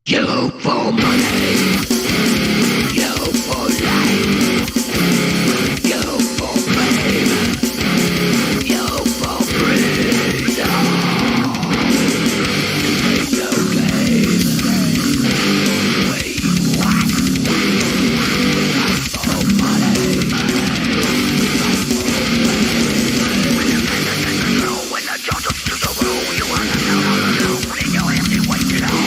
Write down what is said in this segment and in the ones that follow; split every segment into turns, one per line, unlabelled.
You for money, you for life, you for fame, you for freedom. It's okay. Wait, what? I'm for money. When the judge of the rule, you wanna know how to know when you have to wait it out.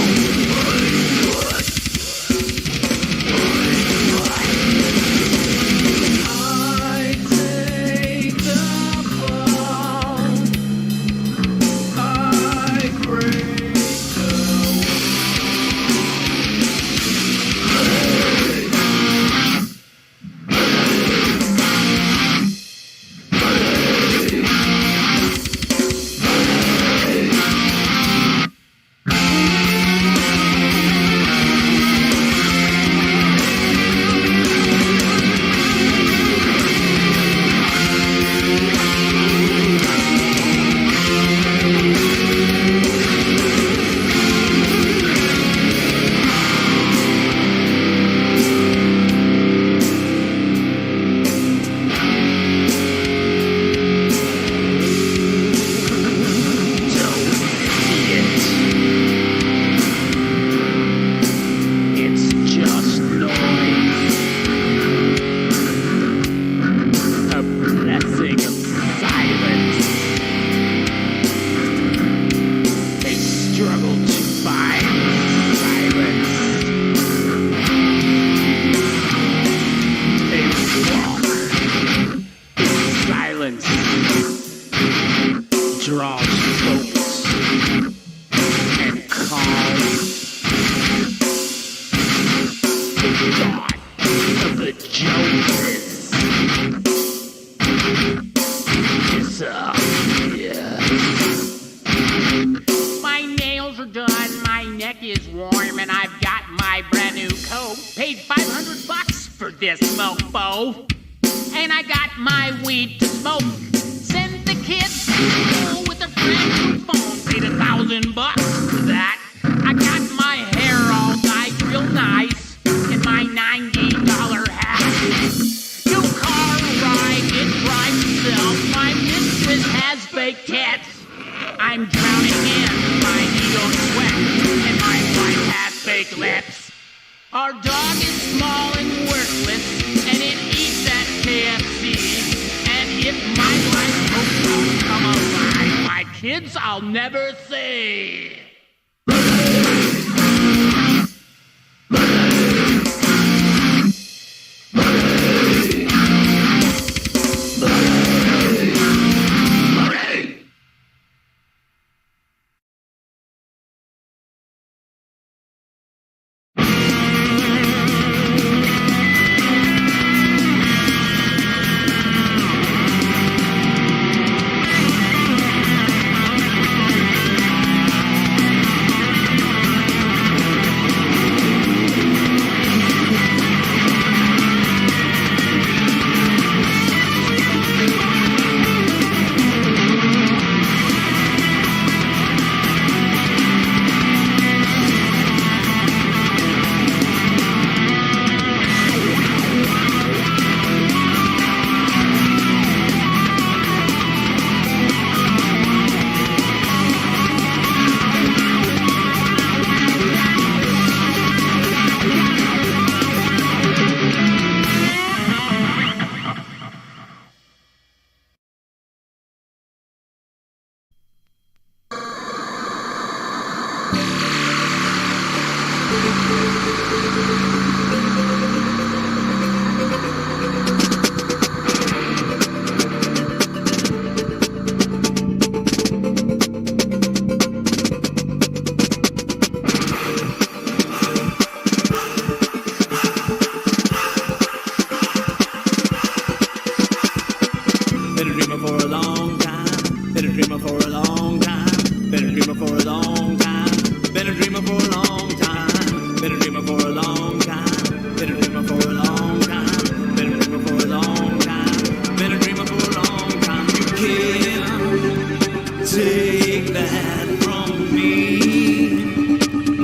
Take that from me.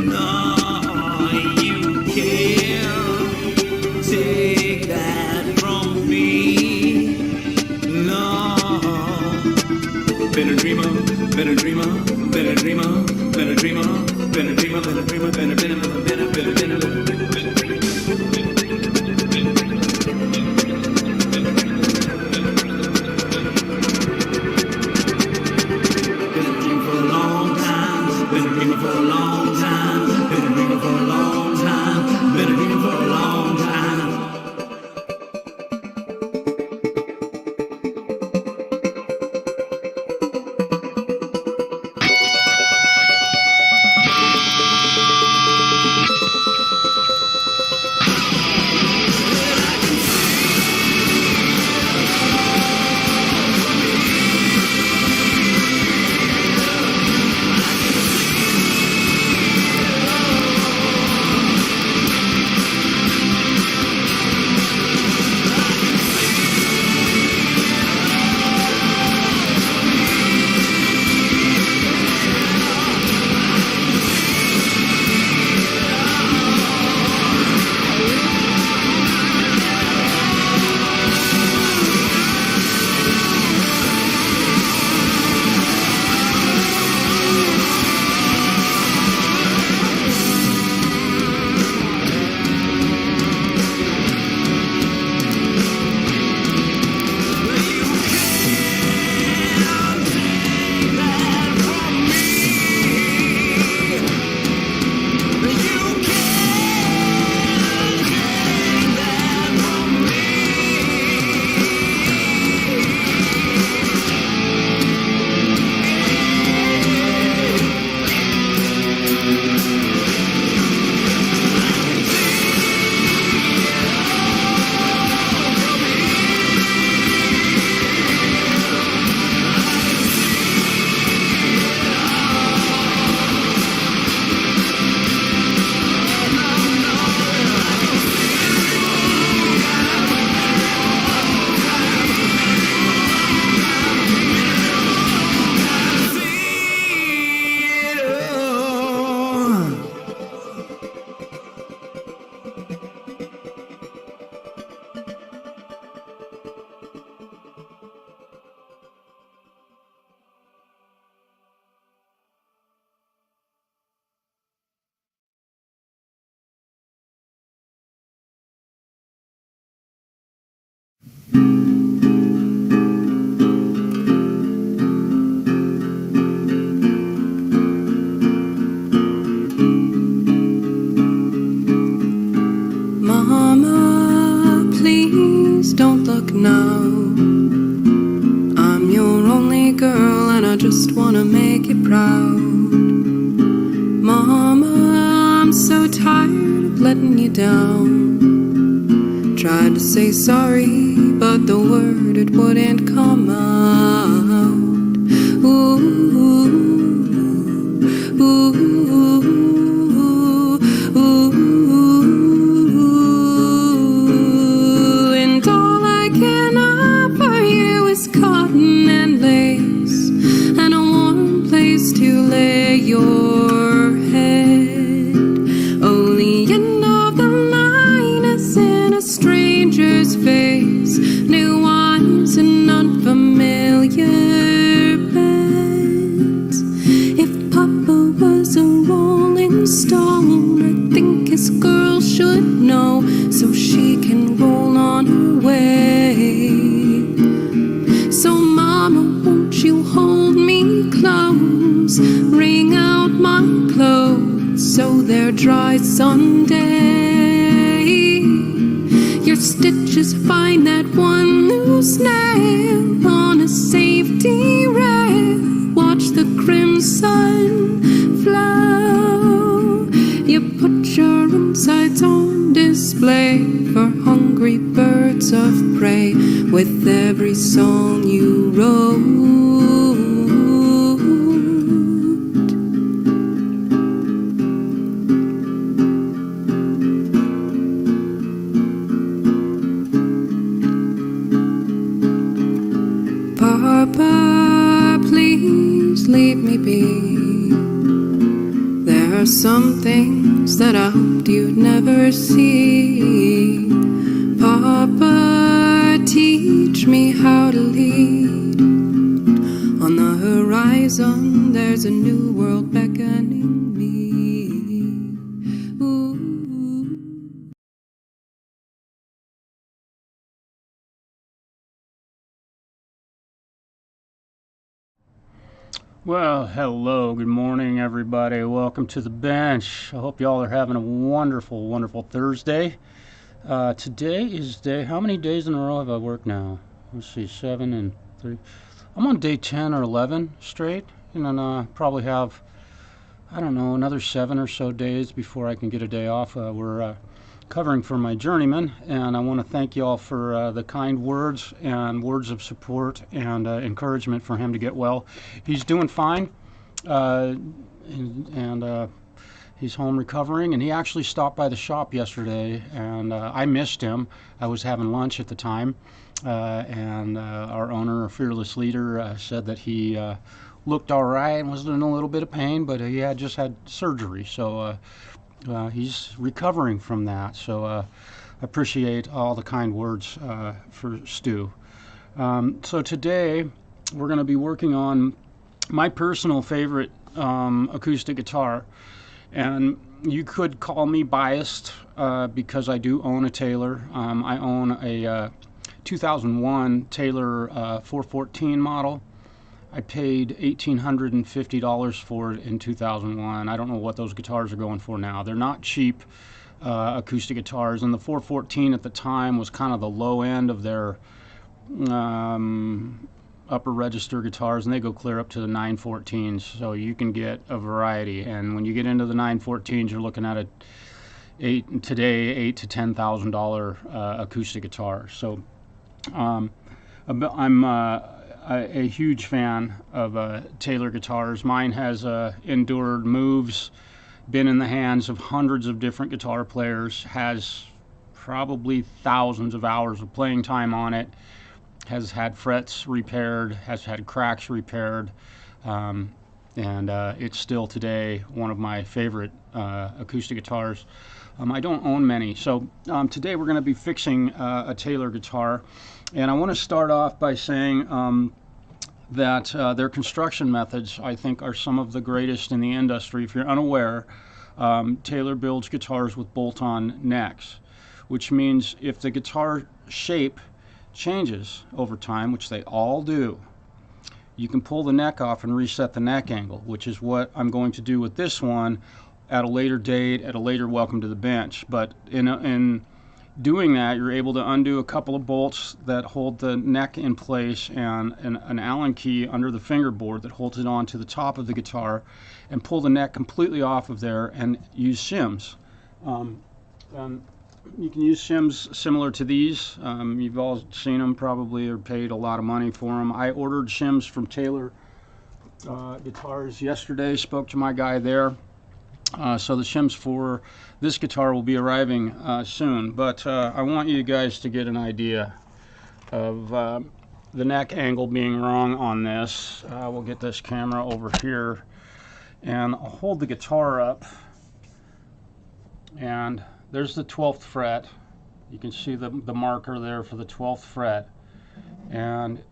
No.
better dreamer, better dreamer, better dreamer, better dreamer, better dreamer, better dreamer, better
Mama, please don't look now. I'm your only girl and I just wanna make you proud. Mama, I'm so tired of letting you down. Tried to say sorry, but the word it wouldn't come out. Ooh, ooh, ooh, ooh. And all I can offer you is cotton and lace and a warm place to lay your head. Only end of the line is in a stranger's face, new eyes and unfamiliar beds. If Papa was a rolling stone, I think his girl should know, so she can roll on her way. So Mama, won't you hold me close, wring out my clothes so they're dry someday. Your stitches find that one loose nail on a safety rail. Watch the crimson flow. You put your insides on display for hungry birds of prey with every song you wrote. Papa, please leave me be. There are some things that I hoped you'd never see. Papa, teach me how to lead on the horizon, there's a new world beckoning me. Ooh.
Well, hello, good morning, everybody. Welcome to the bench. I hope y'all are having a wonderful, wonderful Thursday. Today is day, how many days in a row have I worked now? Let's see, 7 and 3. I'm on day 10 or 11 straight, and then probably have, I don't know, another 7 or so days before I can get a day off. We're covering for my journeyman, and I want to thank y'all for the kind words and words of support and encouragement for him to get well. He's doing fine, and he's home recovering, and he actually stopped by the shop yesterday, and I missed him. I was having lunch at the time, and our owner, a fearless leader, said that he looked all right and was in a little bit of pain, but he had just had surgery, so he's recovering from that. So I appreciate all the kind words for Stu. So today we're going to be working on my personal favorite acoustic guitar. And you could call me biased because I do own a Taylor. I own a 2001 Taylor 414 model. I paid $1,850 for it in 2001. I don't know what those guitars are going for now. They're not cheap acoustic guitars, and the 414 at the time was kind of the low end of their upper register guitars, and they go clear up to the 914s, so you can get a variety. And when you get into the 914s, you're looking at $8,000 to $10,000 acoustic guitar. So I'm a huge fan of Taylor guitars. Mine has endured moves, been in the hands of hundreds of different guitar players, has probably thousands of hours of playing time on it, has had frets repaired, has had cracks repaired, and it's still today one of my favorite acoustic guitars. I don't own many, so today we're going to be fixing a Taylor guitar, and I want to start off by saying that their construction methods, I think, are some of the greatest in the industry. If you're unaware, Taylor builds guitars with bolt-on necks, which means if the guitar shape changes over time, which they all do, you can pull the neck off and reset the neck angle, which is what I'm going to do with this one at a later date, at a later welcome to the bench. But in doing that, you're able to undo a couple of bolts that hold the neck in place and an Allen key under the fingerboard that holds it onto the top of the guitar, and pull the neck completely off of there and use shims. And you can use shims similar to these. You've all seen them probably, or paid a lot of money for them. I ordered shims from Taylor Guitars yesterday, spoke to my guy there. So the shims for this guitar will be arriving soon. But I want you guys to get an idea of the neck angle being wrong on this. We'll get this camera over here, and I'll hold the guitar up, and there's the 12th fret. You can see the marker there for the 12th fret. And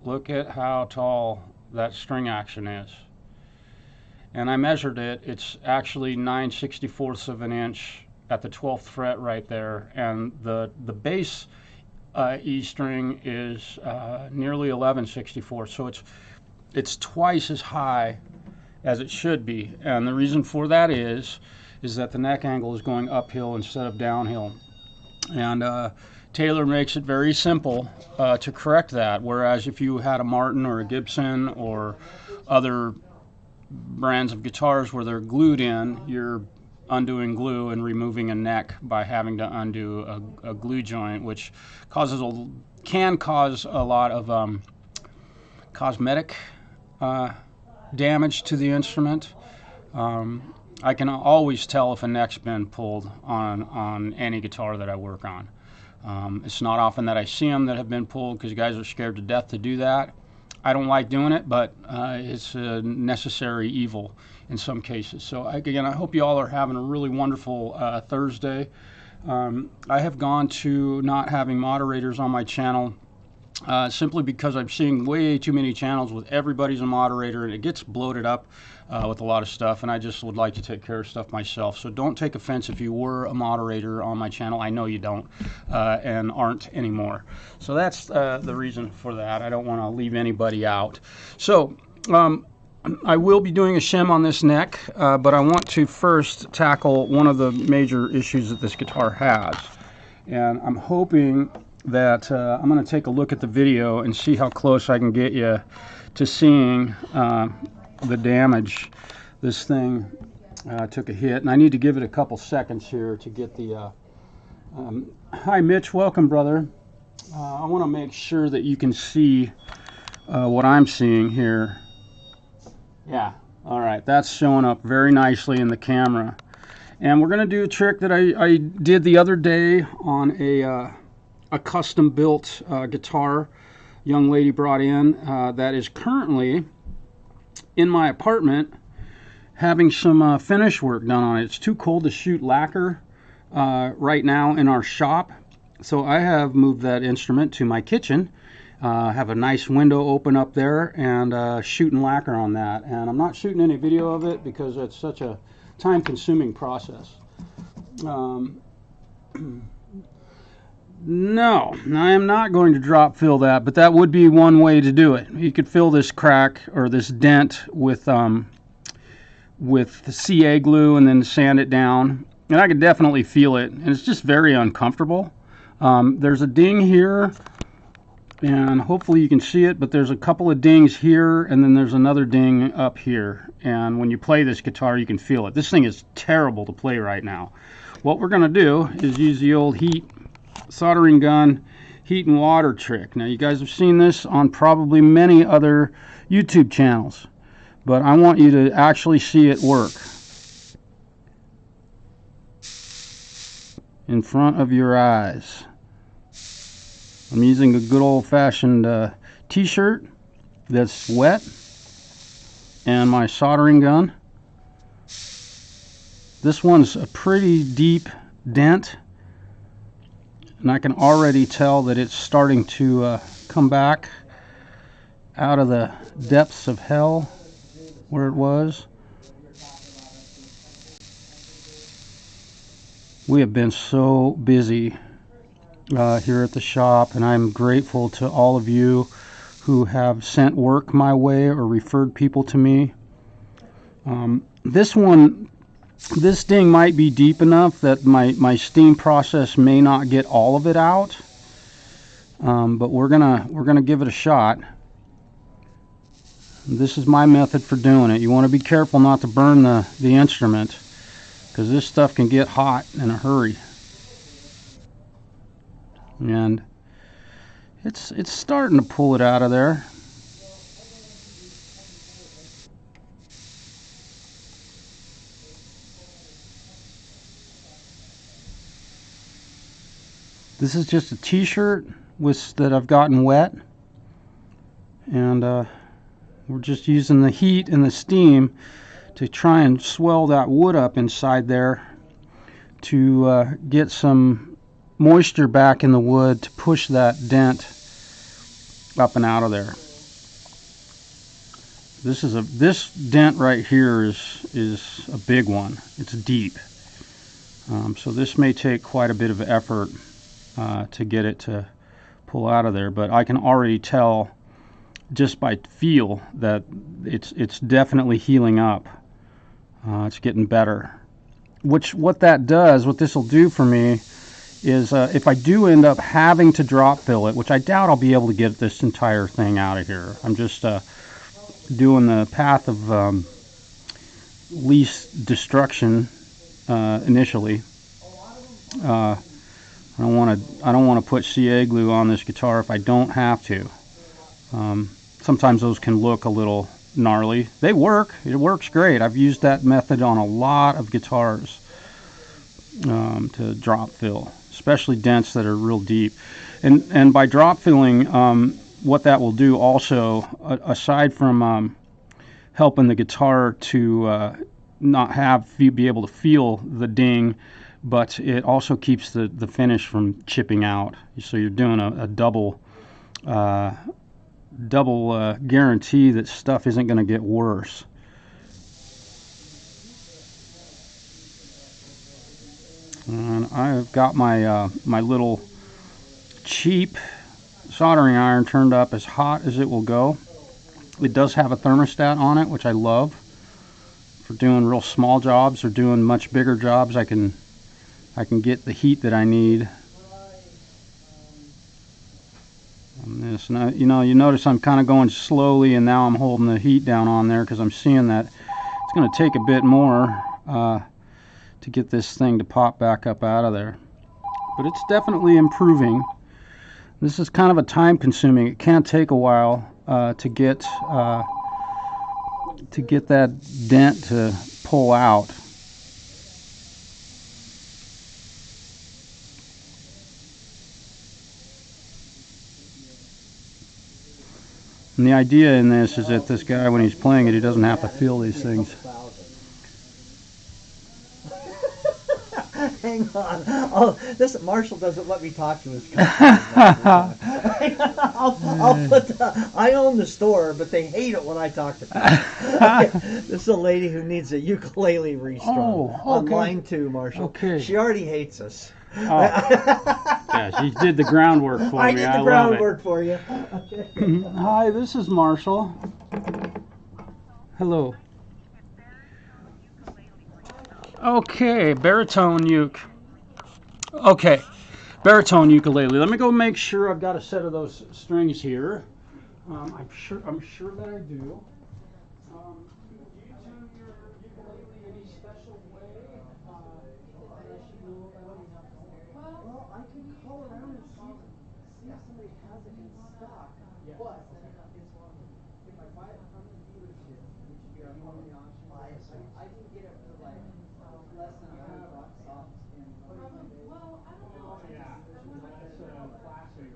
look at how tall that string action is. And I measured it. It's actually 9/64 of an inch at the 12th fret right there. And the bass E string is nearly 11/64. So it's twice as high as it should be. And the reason for that is that the neck angle is going uphill instead of downhill. And Taylor makes it very simple to correct that, whereas if you had a Martin or a Gibson or other brands of guitars where they're glued in, you're undoing glue and removing a neck by having to undo a glue joint, which can cause a lot of cosmetic damage to the instrument. I can always tell if a neck's been pulled on any guitar that I work on. It's not often that I see them that have been pulled because guys are scared to death to do that. I don't like doing it, but it's a necessary evil in some cases. So again, I hope you all are having a really wonderful Thursday. I have gone to not having moderators on my channel simply because I'm seeing way too many channels with everybody's a moderator, and it gets bloated up with a lot of stuff, and I just would like to take care of stuff myself. So don't take offense if you were a moderator on my channel. I know you don't and aren't anymore. So that's the reason for that. I don't want to leave anybody out. So I will be doing a shim on this neck, but I want to first tackle one of the major issues that this guitar has. And I'm hoping that I'm going to take a look at the video and see how close I can get you to seeing the damage. This thing took a hit, and I need to give it a couple seconds here to get the hi Mitch, welcome brother. I want to make sure that you can see what I'm seeing here. Yeah, all right, that's showing up very nicely in the camera. And we're going to do a trick that I did the other day on a custom built guitar young lady brought in that is currently in my apartment having some finish work done on it. It's too cold to shoot lacquer right now in our shop, so I have moved that instrument to my kitchen. Have a nice window open up there and shooting lacquer on that, and I'm not shooting any video of it because it's such a time-consuming process. No, I am not going to drop fill that, but that would be one way to do it. You could fill this crack or this dent with the CA glue and then sand it down, and I could definitely feel it, and it's just very uncomfortable. There's a ding here, and hopefully you can see it, but there's a couple of dings here, and then there's another ding up here, and when you play this guitar you can feel it. This thing is terrible to play right now. What we're going to do is use the old soldering gun heat and water trick. Now you guys have seen this on probably many other YouTube channels, but I want you to actually see it work in front of your eyes. I'm using a good old-fashioned t-shirt that's wet and my soldering gun. This one's a pretty deep dent, and I can already tell that it's starting to come back out of the depths of hell where it was. We have been so busy here at the shop, and I'm grateful to all of you who have sent work my way or referred people to me. This ding might be deep enough that my steam process may not get all of it out, but we're gonna give it a shot. This is my method for doing it. You want to be careful not to burn the instrument, because this stuff can get hot in a hurry. And it's starting to pull it out of there. This is just a t-shirt that I've gotten wet, and we're just using the heat and the steam to try and swell that wood up inside there to get some moisture back in the wood to push that dent up and out of there. This dent right here is a big one. It's deep, so this may take quite a bit of effort to get it to pull out of there, but I can already tell just by feel that it's definitely healing up. It's getting better. What this will do for me is if I do end up having to drop fill it, which I doubt I'll be able to get this entire thing out of here. I'm just doing the path of least destruction initially. I don't want to put CA glue on this guitar if I don't have to. Sometimes those can look a little gnarly. They work. It works great. I've used that method on a lot of guitars to drop fill, especially dents that are real deep. And by drop filling, what that will do also, aside from helping the guitar to not be able to feel the ding, but it also keeps the finish from chipping out. So you're doing a double double guarantee that stuff isn't going to get worse. And I've got my my little cheap soldering iron turned up as hot as it will go. It does have a thermostat on it, which I love. For doing real small jobs or doing much bigger jobs, I can get the heat that I need. On this, now, you notice I'm kind of going slowly, and now I'm holding the heat down on there because I'm seeing that it's going to take a bit more to get this thing to pop back up out of there. But it's definitely improving. This is kind of a time consuming. It can take a while to get that dent to pull out. And the idea in this is that this guy, when he's playing it, he doesn't have to feel these things.
Hang on. Oh, this Marshall doesn't let me talk to his customers. I own the store, but they hate it when I talk to people. This is a lady who needs a ukulele restrung.
Oh, okay.
On line 2, Marshall.
Okay.
She already hates us.
Oh. Yeah, she did the groundwork for me.
I did the groundwork for you. Okay.
Hi, this is Marshall. Hello. Okay, baritone uke. Okay, baritone ukulele. Let me go make sure I've got a set of those strings here. I'm sure that I do. Do you tune your ukulele any special way? That I should know about?
Well, I can call around and see if somebody has it in stock.
Yeah.
But if I buy it from the dealership, which would be on the auction, I can get it for like less than $100 off.
Well, I don't know.
Yeah, that's classic.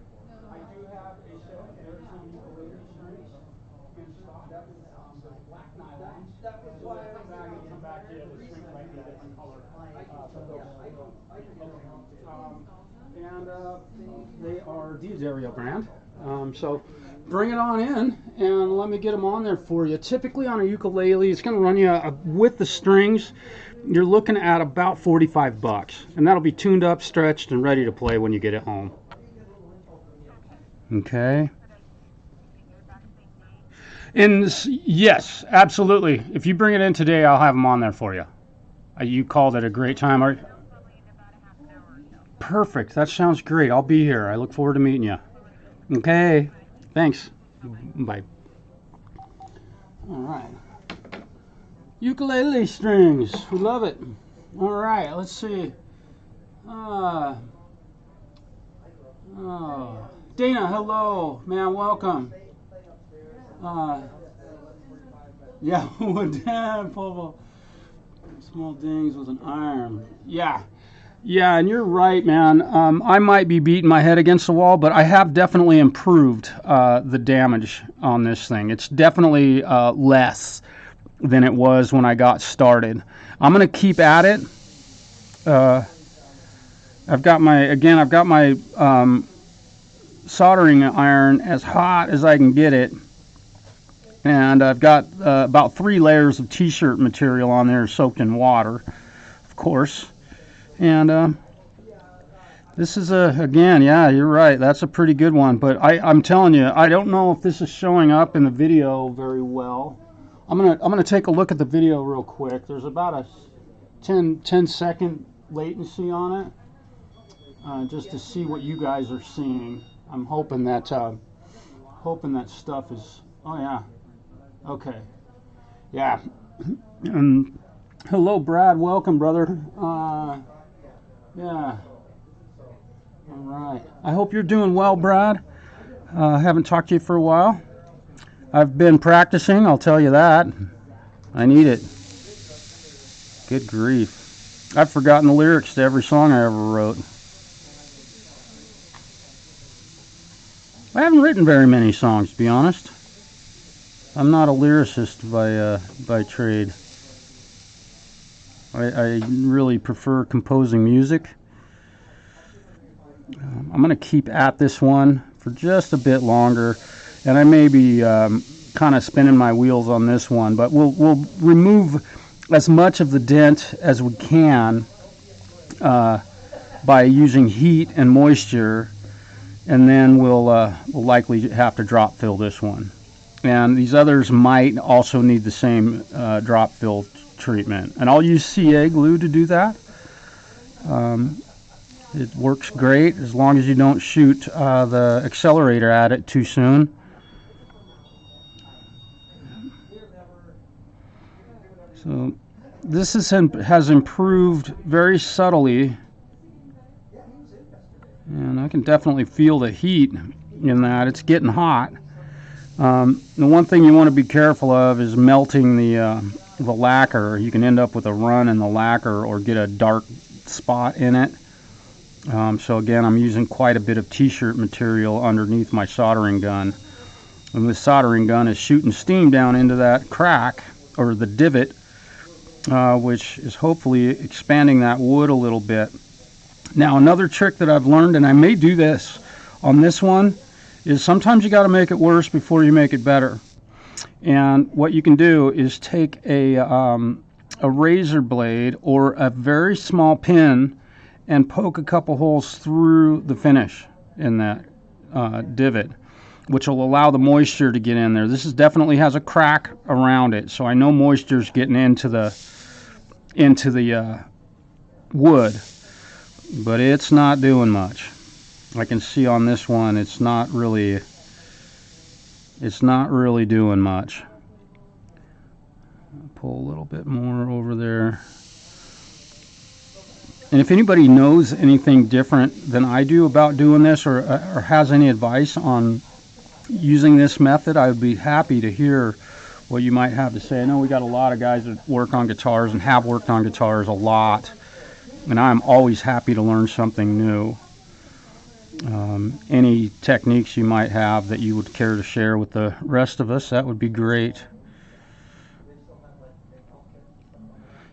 I do have a set of baritone ukulele strings in stock. The black nylons.
That was why I was
come back to you. The strings might be a different color. And they are the Dario brand. So bring it on in and let me get them on there for you. Typically on a ukulele, it's going to run you with the strings. You're looking at about $45, and that'll be tuned up, stretched, and ready to play when you get it home. Okay. And yes, absolutely. If you bring it in today, I'll have them on there for you. You called it a great time. Perfect. That sounds great. I'll be here. I look forward to meeting you. Okay. Thanks. Bye. All right. Ukulele strings. We love it. All right. Let's see. Dana, hello. Man, welcome. Yeah, pull small dings with an iron. Yeah, and you're right, man. I might be beating my head against the wall, but I have definitely improved the damage on this thing. It's definitely less than it was when I got started. I'm gonna keep at it. I've got my soldering iron as hot as I can get it. And I've got about 3 layers of t-shirt material on there soaked in water, of course. And this is again, yeah, you're right. That's a pretty good one. But I'm telling you, I don't know if this is showing up in the video very well. I'm gonna take a look at the video real quick. There's about a 10-second latency on it, just to see what you guys are seeing. I'm hoping that stuff is. Oh yeah. Okay. Yeah. Hello, Brad. Welcome, brother. Yeah. All right. I hope you're doing well, Brad. I haven't talked to you for a while. I've been practicing, I'll tell you that. I need it. Good grief. I've forgotten the lyrics to every song I ever wrote. I haven't written very many songs, to be honest. I'm not a lyricist by trade. I really prefer composing music. I'm going to keep at this one for just a bit longer, and I may be kind of spinning my wheels on this one, but we'll remove as much of the dent as we can by using heat and moisture, and then we'll likely have to drop fill this one. And these others might also need the same drop fill treatment, and I'll use CA glue to do that. It works great as long as you don't shoot the accelerator at it too soon. So this has improved very subtly, and I can definitely feel the heat in that. It's getting hot. The one thing you want to be careful of is melting the lacquer. You can end up with a run in the lacquer or get a dark spot in it. So again, I'm using quite a bit of t-shirt material underneath my soldering gun. And this soldering gun is shooting steam down into that crack, or the divot, which is hopefully expanding that wood a little bit. Now, another trick that I've learned, and I may do this on this one, is sometimes you got to make it worse before you make it better. And what you can do is take a razor blade or a very small pin and poke a couple holes through the finish in that divot, which will allow the moisture to get in there. This definitely has a crack around it, so I know moisture's getting into the wood, but it's not doing much. I can see on this one it's not really doing much. Pull a little bit more over there. And if anybody knows anything different than I do about doing this, or has any advice on using this method, I would be happy to hear what you might have to say. I know we got a lot of guys that work on guitars and have worked on guitars a lot, and I'm always happy to learn something new. Any techniques you might have that you would care to share with the rest of us, that would be great.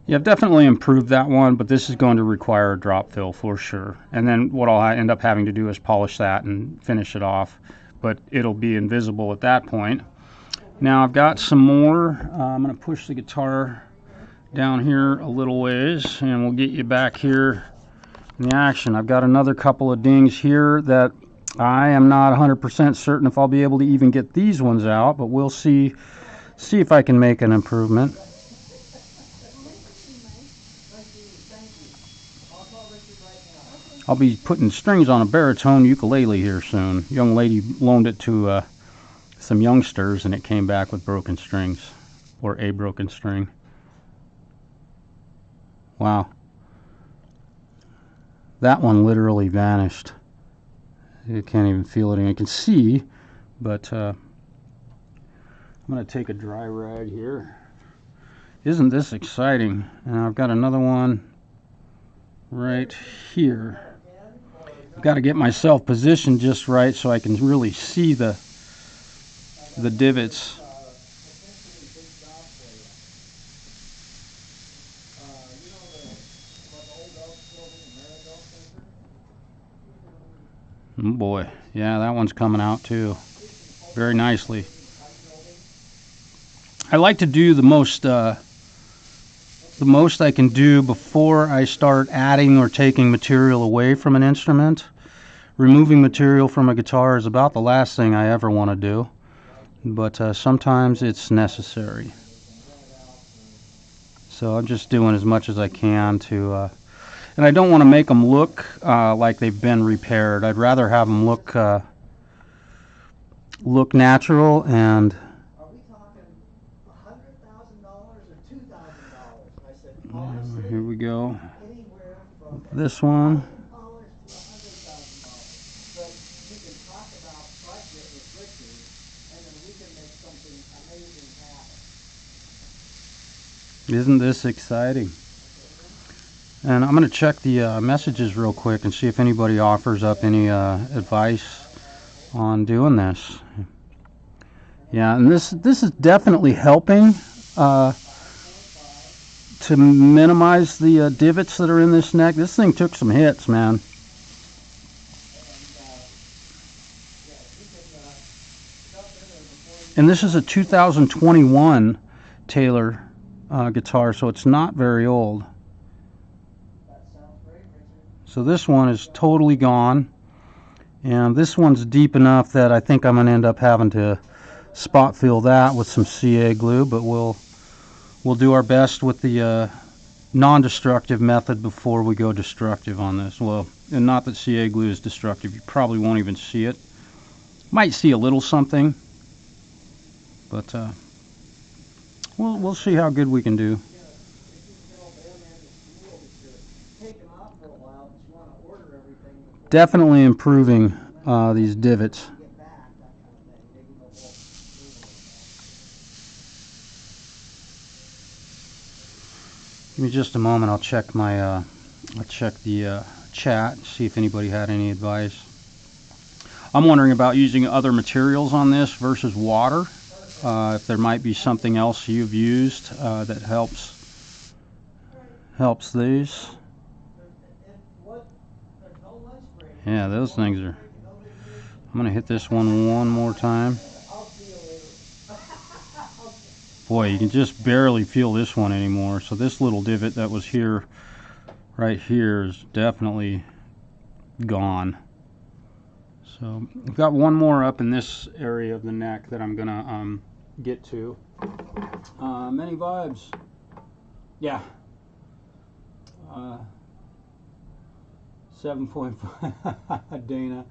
Yeah, I've definitely improved that one, but this is going to require a drop fill for sure. And then what I'll end up having to do is polish that and finish it off, but it'll be invisible at that point. Now I've got some more. I'm going to push the guitar down here a little ways, and we'll get you back here in the action. I've got another couple of dings here that I am not 100% certain if I'll be able to even get these ones out, but we'll see if I can make an improvement. I'll be putting strings on a baritone ukulele here soon. Young lady loaned it to some youngsters, and it came back with broken strings, or a broken string. Wow. That one literally vanished. You can't even feel it. I can see, but I'm going to take a dry rag here. Isn't this exciting? And I've got another one right here. I've got to get myself positioned just right so I can really see the divots. Oh boy, yeah, that one's coming out too, very nicely. I like to do the most I can do before I start adding or taking material away from an instrument. Removing material from a guitar is about the last thing I ever want to do, but sometimes it's necessary. So I'm just doing as much as I can to, and I don't want to make them look like they've been repaired. I'd rather have them look natural. And here we go. This one. Isn't this exciting? And I'm going to check the messages real quick and see if anybody offers up any advice on doing this. Yeah, and this is definitely helping to minimize the divots that are in this neck. This thing took some hits, man. And this is a 2021 Taylor guitar, so it's not very old.
That sounds great, Richard.
So this one is totally gone, and this one's deep enough that I think I'm going to end up having to spot fill that with some CA glue, but we'll do our best with the non-destructive method before we go destructive on this. Well, and not that CA glue is destructive, you probably won't even see it. Might see a little something, but we'll see how good we can do. Definitely improving these divots. Give me just a moment. I'll check my I'll check the chat, see if anybody had any advice. I'm wondering about using other materials on this versus water. If there might be something else you've used that helps these. Yeah, those things are. I'm gonna hit this one more time. Boy, you can just barely feel this one anymore. So this little divot that was here, right here, is definitely gone. So I've got one more up in this area of the neck that I'm gonna get to. Many vibes. Yeah. 7.5 Dana.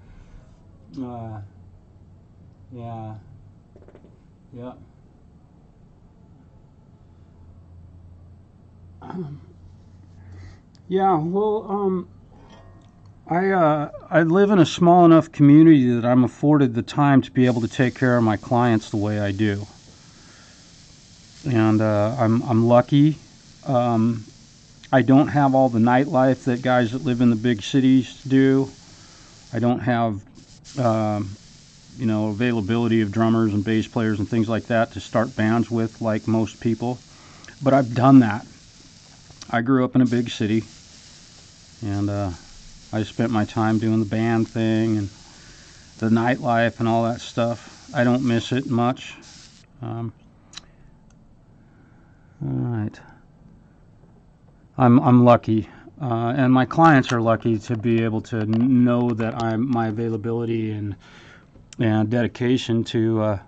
Yeah. Yep. Yeah, well, I live in a small enough community that I'm afforded the time to be able to take care of my clients the way I do, and I'm lucky. I don't have all the nightlife that guys that live in the big cities do. I don't have you know, availability of drummers and bass players and things like that to start bands with like most people, but I've done that. I grew up in a big city, and I spent my time doing the band thing and the nightlife and all that stuff. I don't miss it much. All right. I'm lucky, and my clients are lucky to be able to know that my availability and dedication to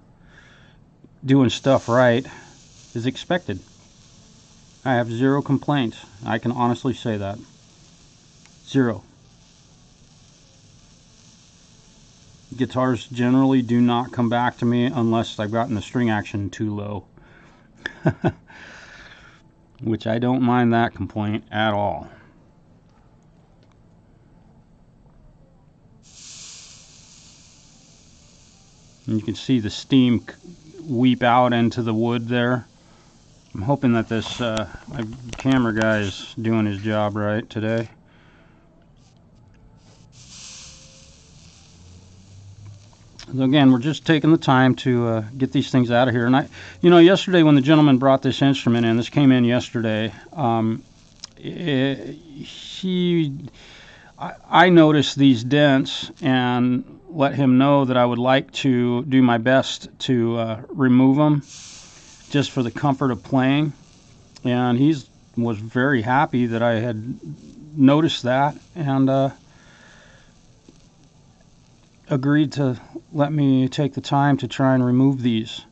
doing stuff right is expected. I have zero complaints. I can honestly say that. Zero. Guitars generally do not come back to me unless I've gotten the string action too low. Which I don't mind that complaint at all. And you can see the steam weep out into the wood there. I'm hoping that this my camera guy is doing his job right today. So again, we're just taking the time to get these things out of here. And you know, yesterday when the gentleman brought this instrument in, this came in yesterday. I noticed these dents and let him know that I would like to do my best to remove them, just for the comfort of playing, and he was very happy that I had noticed that, and agreed to let me take the time to try and remove these.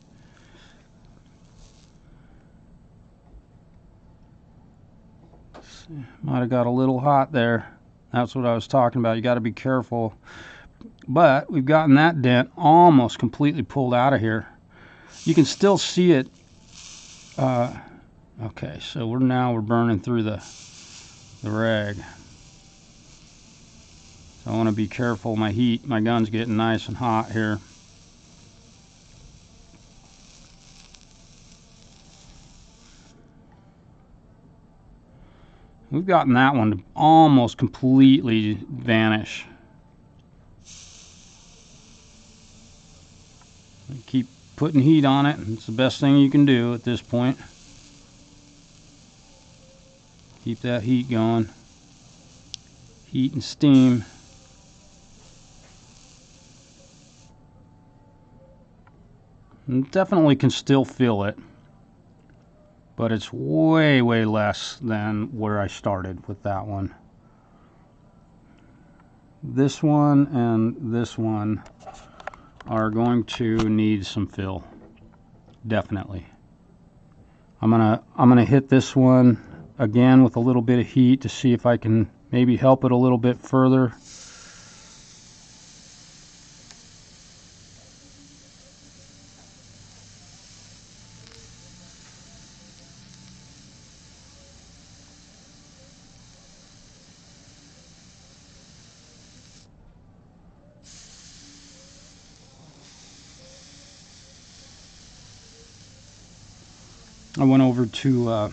Might have got a little hot there. That's what I was talking about. You got to be careful. But we've gotten that dent almost completely pulled out of here. You can still see it. Okay, so we're burning through the rag. So I want to be careful. My gun's getting nice and hot here. We've gotten that one to almost completely vanish. Keep putting heat on it. It's the best thing you can do at this point. Keep that heat going. Heat and steam. Definitely can still feel it, but it's way, way less than where I started with that one. This one and this one are going to need some fill, definitely. I'm gonna hit this one again with a little bit of heat to see if I can maybe help it a little bit further. I went over to a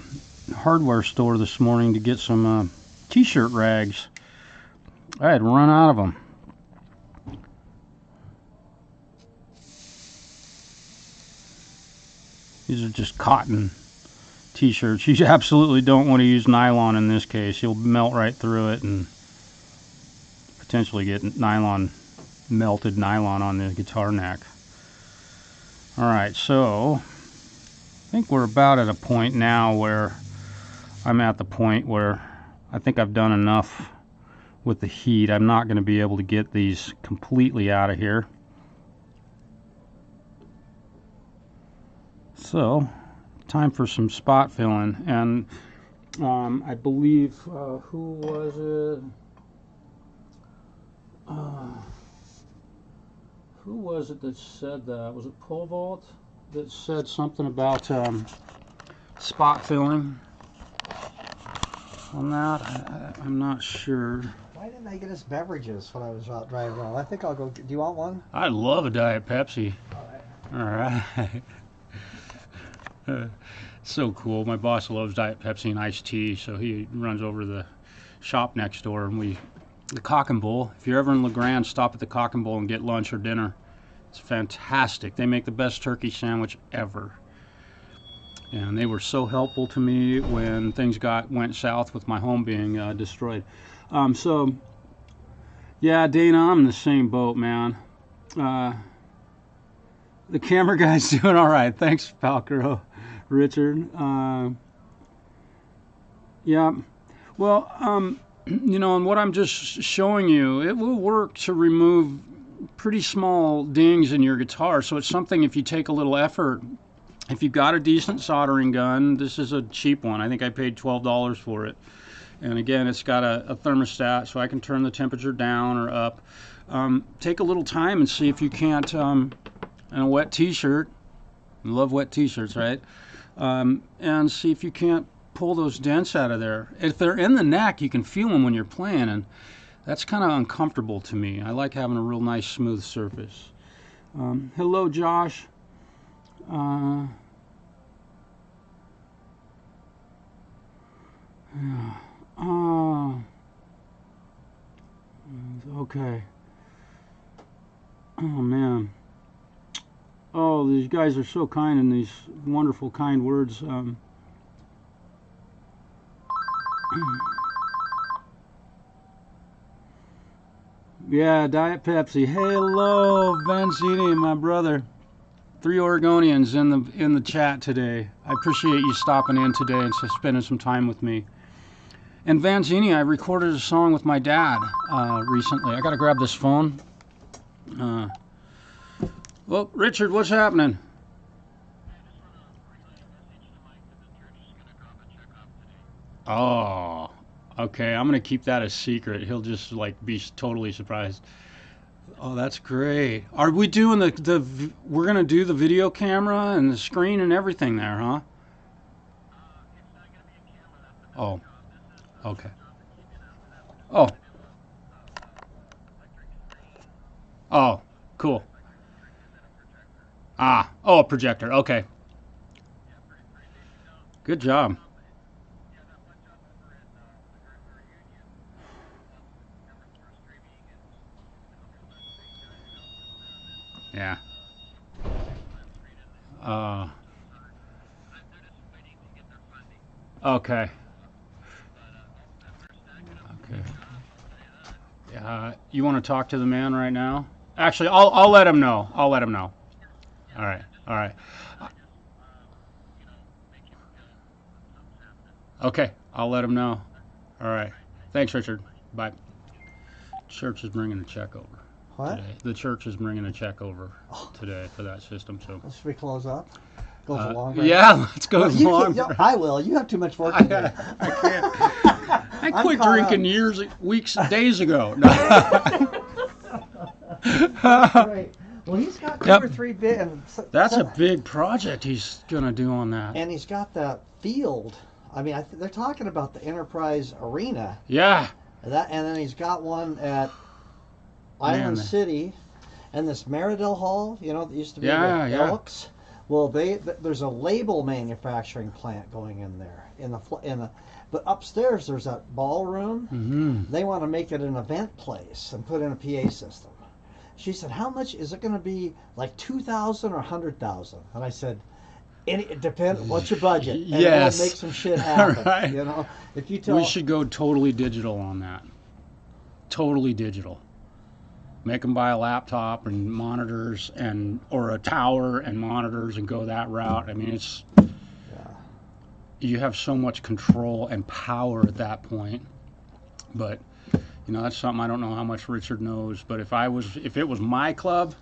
hardware store this morning to get some t-shirt rags. I had run out of them. These are just cotton t-shirts. You absolutely don't want to use nylon in this case. You'll melt right through it and potentially get melted nylon on the guitar neck. Alright, so I think we're about at a point now where I'm at the point where I think I've done enough with the heat. I'm not going to be able to get these completely out of here. So, time for some spot filling. And I believe, who was it? Who was it that said that? Was it Pole Vault that said something about spot filling on that? I'm not sure.
Why didn't I get us beverages when I was out driving around? I think I'll go. Do you want one?
I love a Diet Pepsi. All right. So cool. My boss loves Diet Pepsi and iced tea, so he runs over to the shop next door, and the Cock and Bull. If you're ever in LeGrand, stop at the Cock and Bull and get lunch or dinner. It's fantastic. They make the best turkey sandwich ever. And they were so helpful to me when things went south with my home being destroyed. So, yeah, Dana, I'm in the same boat, man. The camera guy's doing all right. Thanks, Palcro, Richard. Yeah, well, you know, and what I'm just showing you, it will work to remove pretty small dings in your guitar. So it's something, if you take a little effort, if you've got a decent soldering gun, this is a cheap one. I think I paid $12 for it. And again, it's got a thermostat, so I can turn the temperature down or up. Take a little time and see if you can't, in a wet t-shirt, I love wet t-shirts, right? And see if you can't pull those dents out of there. If they're in the neck, you can feel them when you're playing, and that's kind of uncomfortable to me. I like having a real nice smooth surface. Hello, Josh. Okay. Oh man. Oh, these guys are so kind in these wonderful, kind words. Yeah, Diet Pepsi. Hello, Vancini, my brother. 3 Oregonians in the chat today. I appreciate you stopping in today and spending some time with me. And Vancini, I recorded a song with my dad recently. I gotta grab this phone. Well, Richard, what's happening? Oh, okay. I'm gonna keep that a secret. He'll just like be totally surprised. Oh, that's great. Are we doing we're gonna do the video camera and the screen and everything there, huh? Oh, okay. Oh. Oh, cool. Ah, oh, a projector. Okay. Good job. Yeah. Okay. Okay. You want to talk to the man right now? Actually, I'll let him know. I'll let him know. All right. All right. Okay, I'll let him know. All right. Thanks, Richard. Bye. Church is bringing a check over
What?
today. The church is bringing a check over today for that system. So.
Should we close up? Goes a long break.
Yeah, let's go
Well, you
long.
can- I will. You have too much work to do.
I can't. I
I'm
quit
caught
drinking
up.
years, weeks, days ago.
Great. Well, he's got two
Yep.
or three big. And
That's a big project he's gonna do on that.
And he's got that field. I mean, they're talking about the Enterprise Arena.
Yeah.
That, and then he's got one at Island
Man.
City, and this Meridell Hall. You know, that used to be
Yeah,
the
yeah.
Elks. Well, there's a label manufacturing plant going in there but upstairs there's that ballroom.
Mm-hmm.
They want to make it an event place and put in a PA system. She said, "How much is it going to be? Like 2,000 or 100,000?" And I said, "It depends. What's your budget? And
Yes.
we'll make some shit happen."
Right.
You know, if you tell
We should go totally digital on that. Totally digital. Make them buy a laptop and monitors or a tower and monitors and go that route. I mean, it's you have so much control and power at that point. But that's something I don't know how much Richard knows. But if it was my club,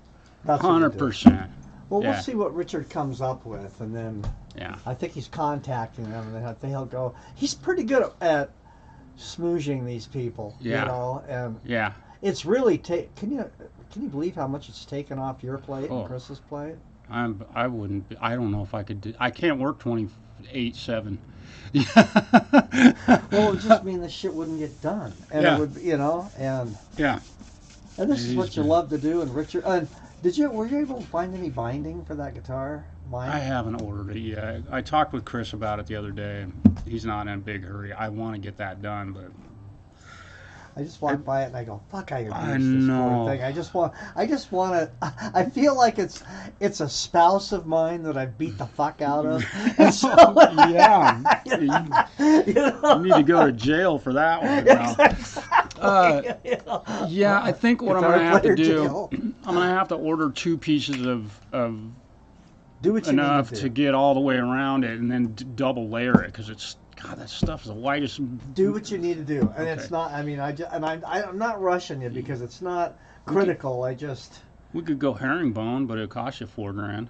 that's what you do.
100%.
Well,
Yeah.
we'll see what Richard comes up with, and then
Yeah.
I think he's contacting them, and then I think he'll go. He's pretty good at smooshing these people,
Yeah.
you know, and
Yeah.
it's really can you believe how much it's taken off your plate
Oh.
and Chris's plate?
I don't know if I could do. I can't work 28/7.
Well, it would just mean the shit wouldn't get done, and
Yeah.
it would, and
Yeah.
this
It
is
is
what you
good.
love to do. And Richard, and were you able to find any binding for that guitar?
I haven't ordered it yet. I talked with Chris about it the other day, and he's not in a big hurry. I want to get that done, but
I just walk by it and I go, "Fuck, I abused
I
this
know.
poor thing." I just want to. I feel like it's a spouse of mine that I beat the fuck out of. And so,
yeah,
you
you
know?
need to go to jail for that one. now.
You know?
Yeah, I think what I'm
Guitar
gonna have to
player
do,
jail.
I'm gonna have to order 2 pieces of
Do what you
enough
need
to get all the way around it, and then double layer it because it's God, that stuff is the whitest.
Do what you need to do, and
Okay.
it's not. I mean, I'm not rushing you because it's not critical. I just
We could go herringbone, but it'll cost you $4,000.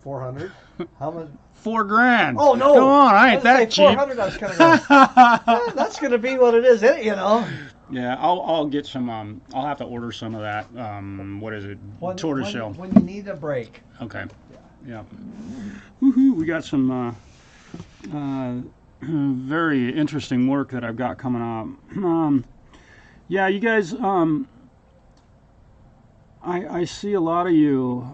400. How much?
$4,000.
Oh no!
Come on, I ain't
was gonna
that
say
cheap.
400. I was gonna go. That's gonna be what it is, you know.
Yeah, I'll get some. I'll have to order some of that. What is it? Tortoiseshell.
When you need a break.
Okay. Yeah. Woohoo! We got some very interesting work that I've got coming up. Yeah, you guys. I see a lot of you.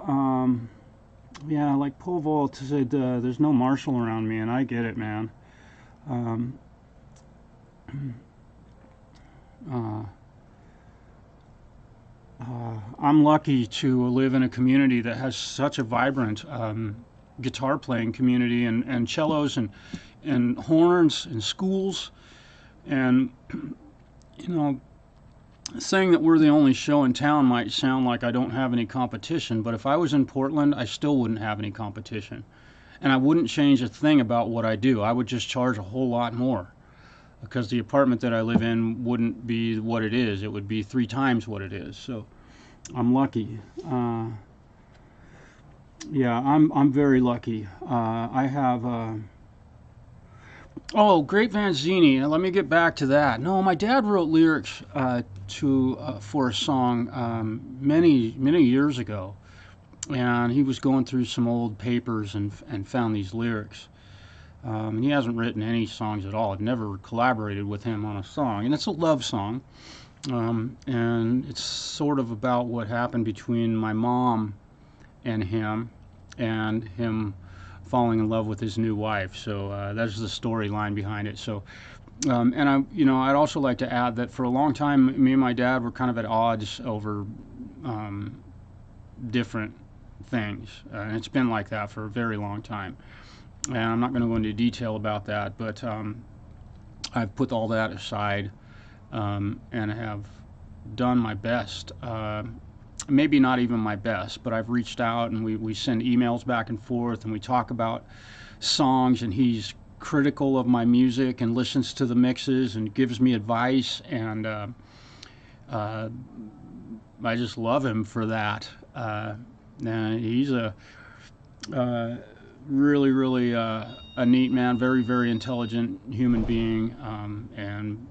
Yeah, like Pole Vault said, there's no Marshall around me, and I get it, man. I'm lucky to live in a community that has such a vibrant guitar playing community and cellos and horns and schools. And, saying that we're the only show in town might sound like I don't have any competition, but if I was in Portland, I still wouldn't have any competition. And I wouldn't change a thing about what I do. I would just charge a whole lot more, because the apartment that I live in wouldn't be what it is. It would be 3 times what it is. So I'm lucky. Yeah, I'm very lucky. I have Great Vanzini. Let me get back to that. No, my dad wrote lyrics for a song many years ago, and he was going through some old papers and found these lyrics. And he hasn't written any songs at all. I've never collaborated with him on a song, and it's a love song. And it's sort of about what happened between my mom and him falling in love with his new wife. So that's the storyline behind it. So, and I'd also like to add that for a long time, me and my dad were kind of at odds over different things, and it's been like that for a very long time. And I'm not going to go into detail about that, but I've put all that aside and have done my best maybe not even my best, but I've reached out and we send emails back and forth and we talk about songs, and he's critical of my music and listens to the mixes and gives me advice, and I just love him for that. And he's a really a neat man, very intelligent human being, and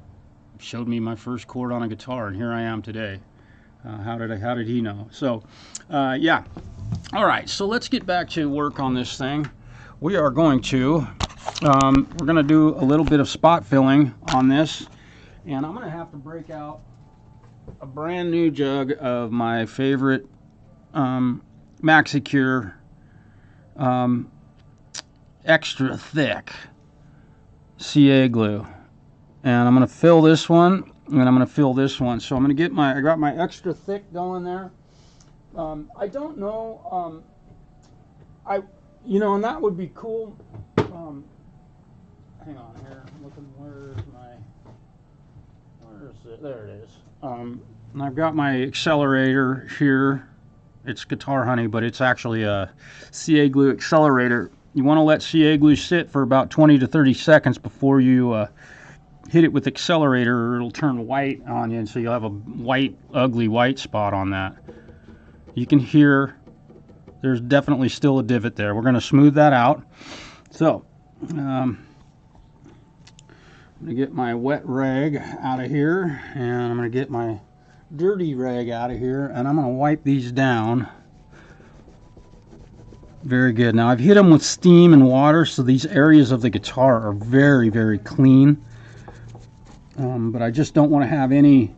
showed me my first chord on a guitar, and here I am today. How did he know? So yeah. All right, so let's get back to work on this thing. We are going to we're going to do a little bit of spot filling on this, and I'm going to have to break out a brand new jug of my favorite MaxiCure extra thick CA glue, and I'm going to fill this one, and I'm going to fill this one. So I'm going to get I got my extra thick going there. I don't know, and that would be cool. Hang on here, I'm looking, where is it? There it is. And I've got my accelerator here. It's Guitar Honey, but it's actually a CA glue accelerator. You want to let CA glue sit for about 20 to 30 seconds before you hit it with accelerator, or it'll turn white on you, and so you'll have a white, ugly white spot on that. You can hear there's definitely still a divot there. We're going to smooth that out. So I'm going to get my wet rag out of here, and I'm going to get my dirty rag out of here, and I'm going to wipe these down. Very good. Now I've hit them with steam and water, so these areas of the guitar are very clean. But I just don't want to have any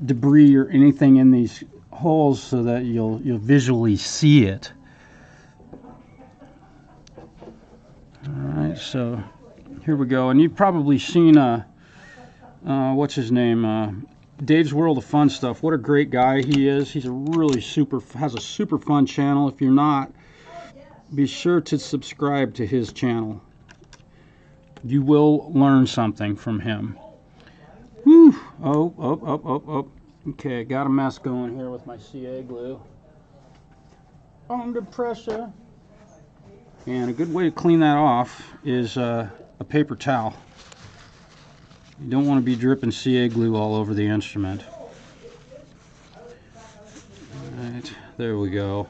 debris or anything in these holes, so that you'll visually see it. Alright, so here we go. And you've probably seen what's his name, Dave's World of Fun Stuff. What a great guy he is. He's a really has a super fun channel. If you're not, be sure to subscribe to his channel. You will learn something from him. Whew. Oh. Okay, got a mess going here with my CA glue. Under pressure. And a good way to clean that off is a paper towel. You don't want to be dripping CA glue all over the instrument. Alright, there we go.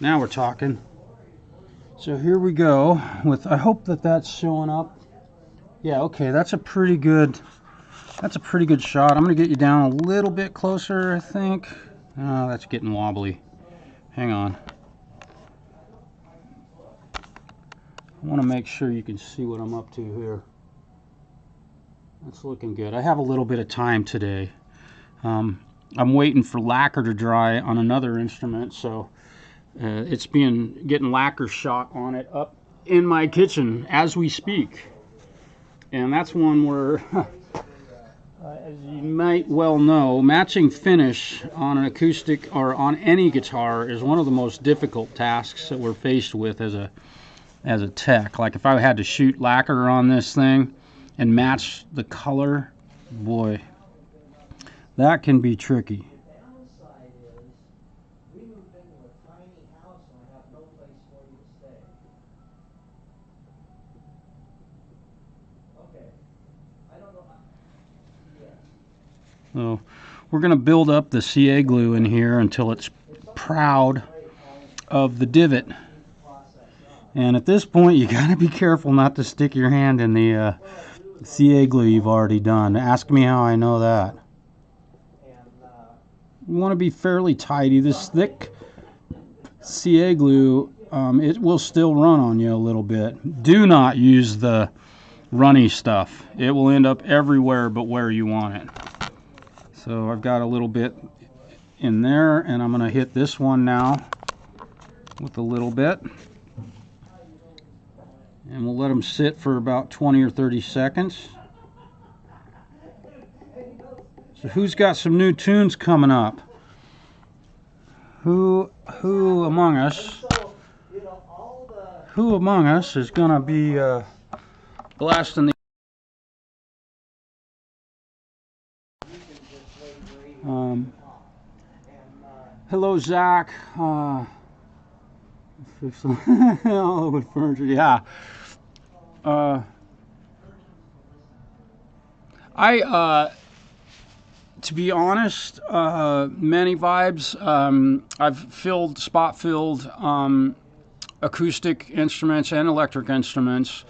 Now we're talking. So here we go with, I hope that that's showing up. Yeah, okay, that's a pretty good shot. I'm going to get you down a little bit closer, I think. Oh, that's getting wobbly. Hang on. I want to make sure you can see what I'm up to here. That's looking good. I have a little bit of time today. I'm waiting for lacquer to dry on another instrument, so it's getting lacquer shot on it up in my kitchen as we speak. And that's one where, as you might well know, matching finish on an acoustic or on any guitar is one of the most difficult tasks that we're faced with as a tech. Like if I had to shoot lacquer on this thing and match the color, boy, that can be tricky. So we're going to build up the CA glue in here until it's proud of the divot. And at this point, you got to be careful not to stick your hand in the CA glue you've already done. Ask me how I know that. You want to be fairly tidy. This thick CA glue, it will still run on you a little bit. Do not use the runny stuff. It will end up everywhere but where you want it. So I've got a little bit in there, and I'm going to hit this one now with a little bit. And we'll let them sit for about 20 or 30 seconds. So who's got some new tunes coming up? Who among us is going to be blasting the Hello, Zach. All with furniture. Yeah. To be honest, many vibes. I've spot filled acoustic instruments and electric instruments,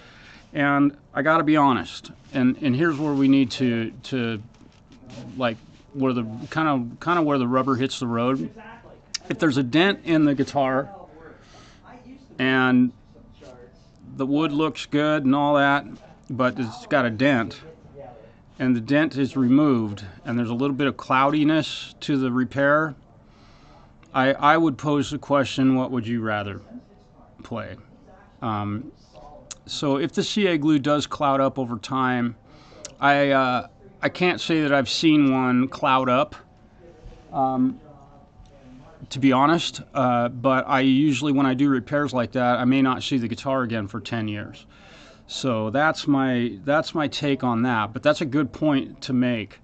and I got to be honest. And here's where we need to like where the kind of where the rubber hits the road. If there's a dent in the guitar and the wood looks good and all that, but it's got a dent, and the dent is removed, and there's a little bit of cloudiness to the repair, I would pose the question, what would you rather play? So if the CA glue does cloud up over time, I can't say that I've seen one cloud up, to be honest, but I usually, when I do repairs like that, I may not see the guitar again for 10 years. So that's my take on that, but that's a good point to make.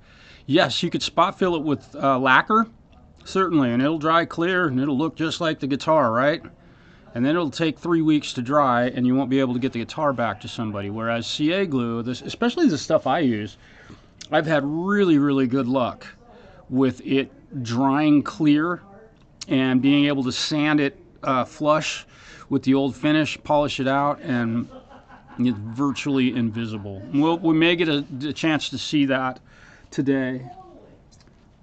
Yes, you could spot fill it with lacquer, certainly, and it'll dry clear and it'll look just like the guitar, right? And then it'll take 3 weeks to dry and you won't be able to get the guitar back to somebody. Whereas CA glue, especially the stuff I use, I've had really, really good luck with it drying clear and being able to sand it flush with the old finish, polish it out, and it's virtually invisible. We may get a chance to see that today.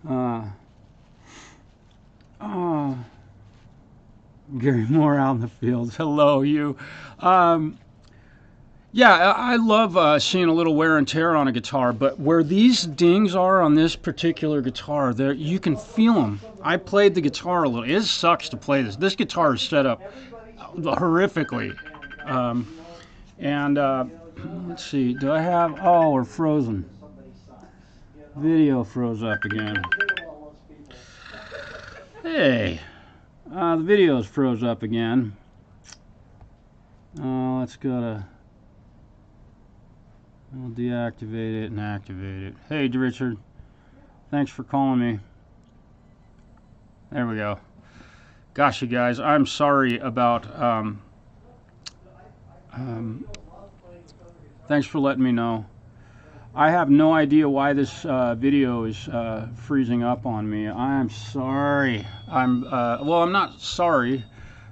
Gary Moore out in the fields. Hello, you. Yeah, I love seeing a little wear and tear on a guitar, but where these dings are on this particular guitar, there you can feel them. I played the guitar a little. It sucks to play this. This guitar is set up horrifically. Let's see, do I have, oh, we're frozen. Video froze up again. Hey, the video's froze up again. Let's go to, we'll deactivate it and activate it. Hey, Richard, thanks for calling me. There we go. Gosh, you guys, I'm sorry about, thanks for letting me know. I have no idea why this video is freezing up on me. I'm sorry. Well, I'm not sorry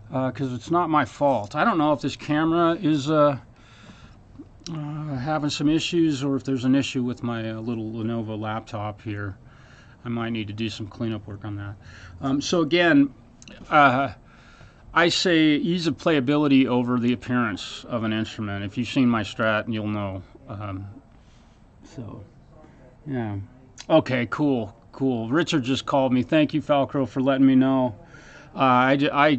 because it's not my fault. I don't know if this camera is having some issues or if there's an issue with my little Lenovo laptop here. I might need to do some cleanup work on that. So again, I say ease of playability over the appearance of an instrument. If you've seen my Strat, you'll know. So, yeah. Okay, cool. Richard just called me. Thank you, Falcro, for letting me know. I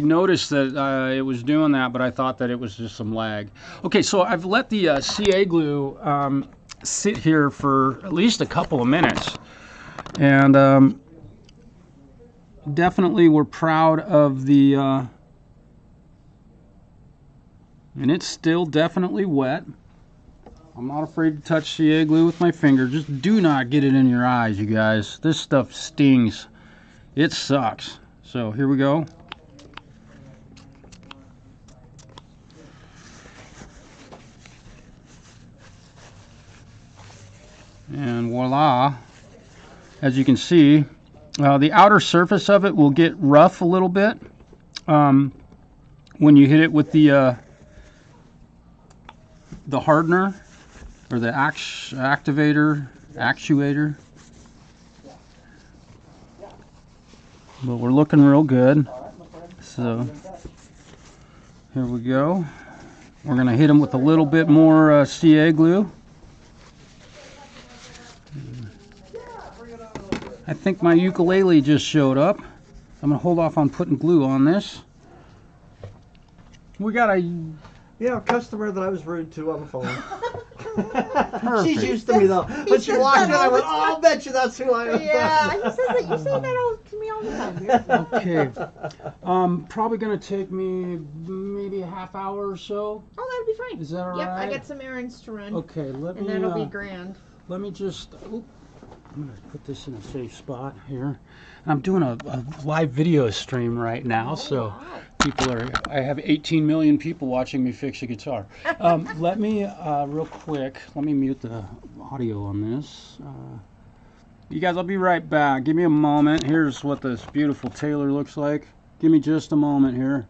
noticed that it was doing that, but I thought that it was just some lag. Okay, so I've let the CA glue sit here for at least a couple of minutes. And definitely we're proud of the... and it's still definitely wet. I'm not afraid to touch CA glue with my finger. Just do not get it in your eyes, you guys. This stuff stings. It sucks. So here we go. And voila. As you can see, the outer surface of it will get rough a little bit when you hit it with the hardener or the actuator. But we're looking real good. So here we go. We're going to hit them with a little bit more CA glue. I think my ukulele just showed up. I'm going to hold off on putting glue on this. We got a...
Yeah, a customer that I was rude to on the phone. She's used to me though. When she walked in, I went, "Oh, I'll bet you that's who I am."
Yeah, you say that all to me all the time.
Okay. Probably going to take me maybe a half hour or so.
Oh, that'll be fine.
Is that all
yep,
right?
I got some errands to run.
Okay,
and that'll be grand.
Let me just... I'm gonna put this in a safe spot here. I'm doing a live video stream right now, so people are. I have 18 million people watching me fix a guitar. Let me real quick. Let me mute the audio on this. You guys, I'll be right back. Give me a moment. Here's what this beautiful Taylor looks like. Give me just a moment here.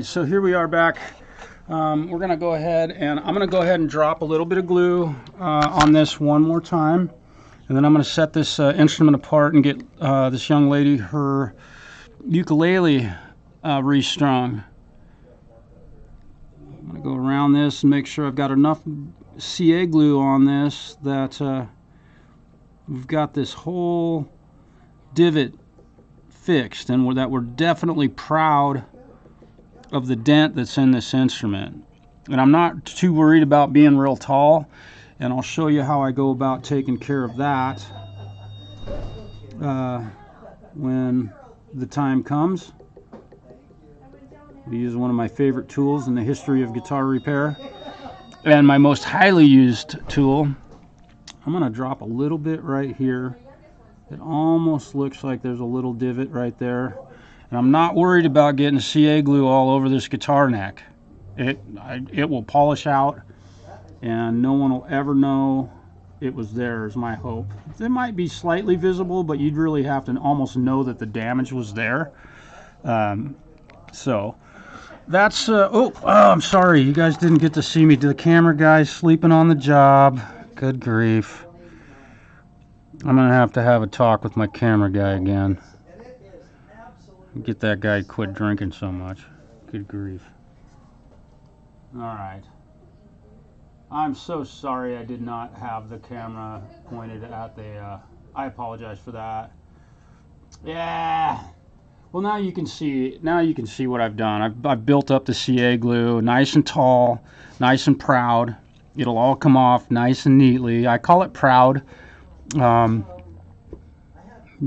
So here we are back. We're going to go ahead and I'm going to go ahead and drop a little bit of glue on this one more time. And then I'm going to set this instrument apart and get this young lady her ukulele restrung. I'm going to go around this and make sure I've got enough CA glue on this that we've got this whole divot fixed, and that we're definitely proud of the dent that's in this instrument. And I'm not too worried about being real tall, and I'll show you how I go about taking care of that when the time comes. I use one of my favorite tools in the history of guitar repair, and my most highly used tool. I'm going to drop a little bit right here. It almost looks like there's a little divot right there. And I'm not worried about getting CA glue all over this guitar neck. It will polish out, and no one will ever know it was there, is my hope. It might be slightly visible, but you'd really have to almost know that the damage was there. So that's I'm sorry, you guys didn't get to see me. The camera guy's sleeping on the job. Good grief. I'm gonna have to have a talk with my camera guy again. Get that guy to quit drinking so much. Good grief. Alright. I'm so sorry I did not have the camera pointed at the... I apologize for that. Yeah. Well, now you can see what I've done. I've built up the CA glue nice and tall, nice and proud. It'll all come off nice and neatly. I call it proud.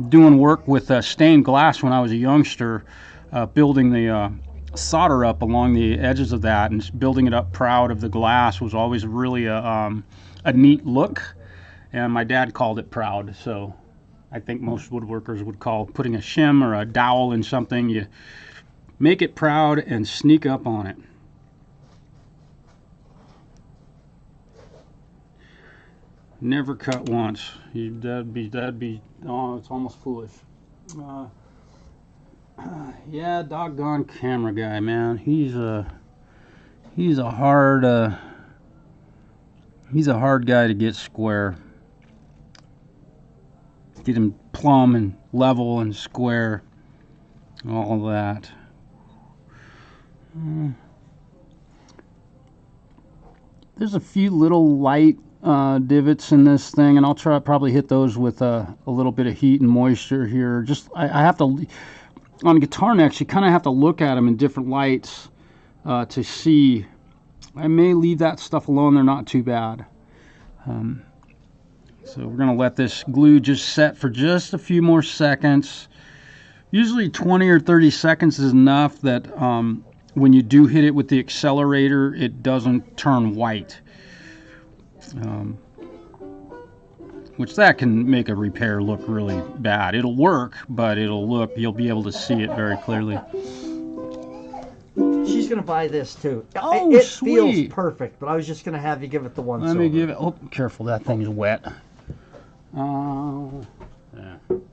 Doing work with stained glass when I was a youngster, building the solder up along the edges of that and building it up proud of the glass was always really a neat look, and my dad called it proud. So I think most woodworkers would call putting a shim or a dowel in something, you make it proud and sneak up on it. Never cut once. That'd be oh, it's almost foolish. Yeah, doggone camera guy, man. He's a hard guy to get square. Get him plumb and level and square. All that. There's a few little light divots in this thing, and I'll probably hit those with a little bit of heat and moisture here. Just I have to, on guitar necks, you kind of have to look at them in different lights to see. I may leave that stuff alone, they're not too bad. So we're going to let this glue just set for just a few more seconds. Usually 20 or 30 seconds is enough that when you do hit it with the accelerator, it doesn't turn white. Which that can make a repair look really bad. It'll work, but you'll be able to see it very clearly.
She's gonna buy this too.
Oh,
it
sweet.
feels perfect, but I was just gonna have you give it the once over.
Let me give it. Oh, careful, that thing's wet. Yeah. All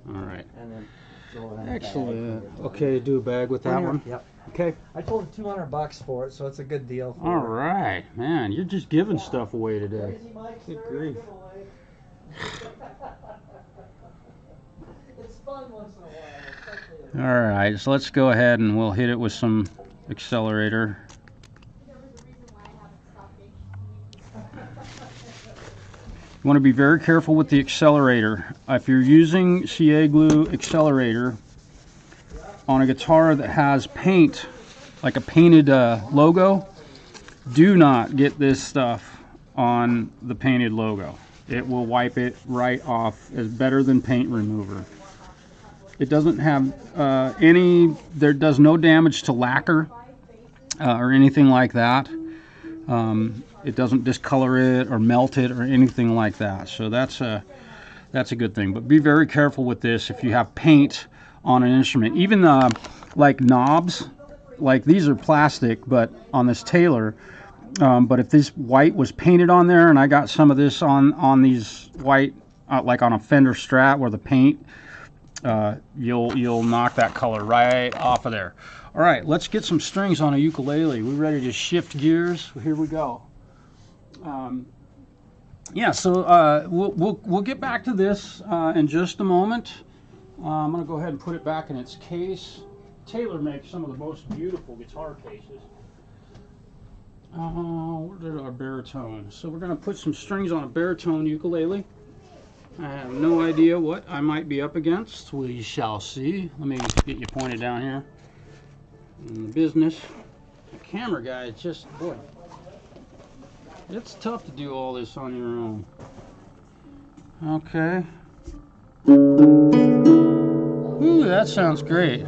right.
And then throw it in a
Excellent.
bag.
Okay, do a bag with that one.
Yep.
Okay.
I told him $200 for it, so it's a good deal.
All right, man. You're just giving stuff away today. Good grief.
It's fun once in a while, especially.
All right, so let's go ahead and we'll hit it with some accelerator. You want to be very careful with the accelerator. If you're using CA glue accelerator on a guitar that has paint, like a painted logo, do not get this stuff on the painted logo. It will wipe it right off as better than paint remover. It doesn't have there does no damage to lacquer or anything like that. It doesn't discolor it or melt it or anything like that. So that's a good thing. But be very careful with this if you have paint on an instrument. Even like knobs, like these are plastic, but on this Taylor. But if this white was painted on there, and I got some of this on these white, like on a Fender Strat where the paint, you'll knock that color right off of there. All right, let's get some strings on a ukulele. We're ready to shift gears. Here we go. Yeah, so we'll get back to this in just a moment. I'm gonna go ahead and put it back in its case. Taylor makes some of the most beautiful guitar cases. Where did our baritone? So we're going to put some strings on a baritone ukulele. I have no idea what I might be up against. We shall see. Let me get you pointed down here. In the business. The camera guy is just, boy, it's tough to do all this on your own. Okay. Ooh, that sounds great.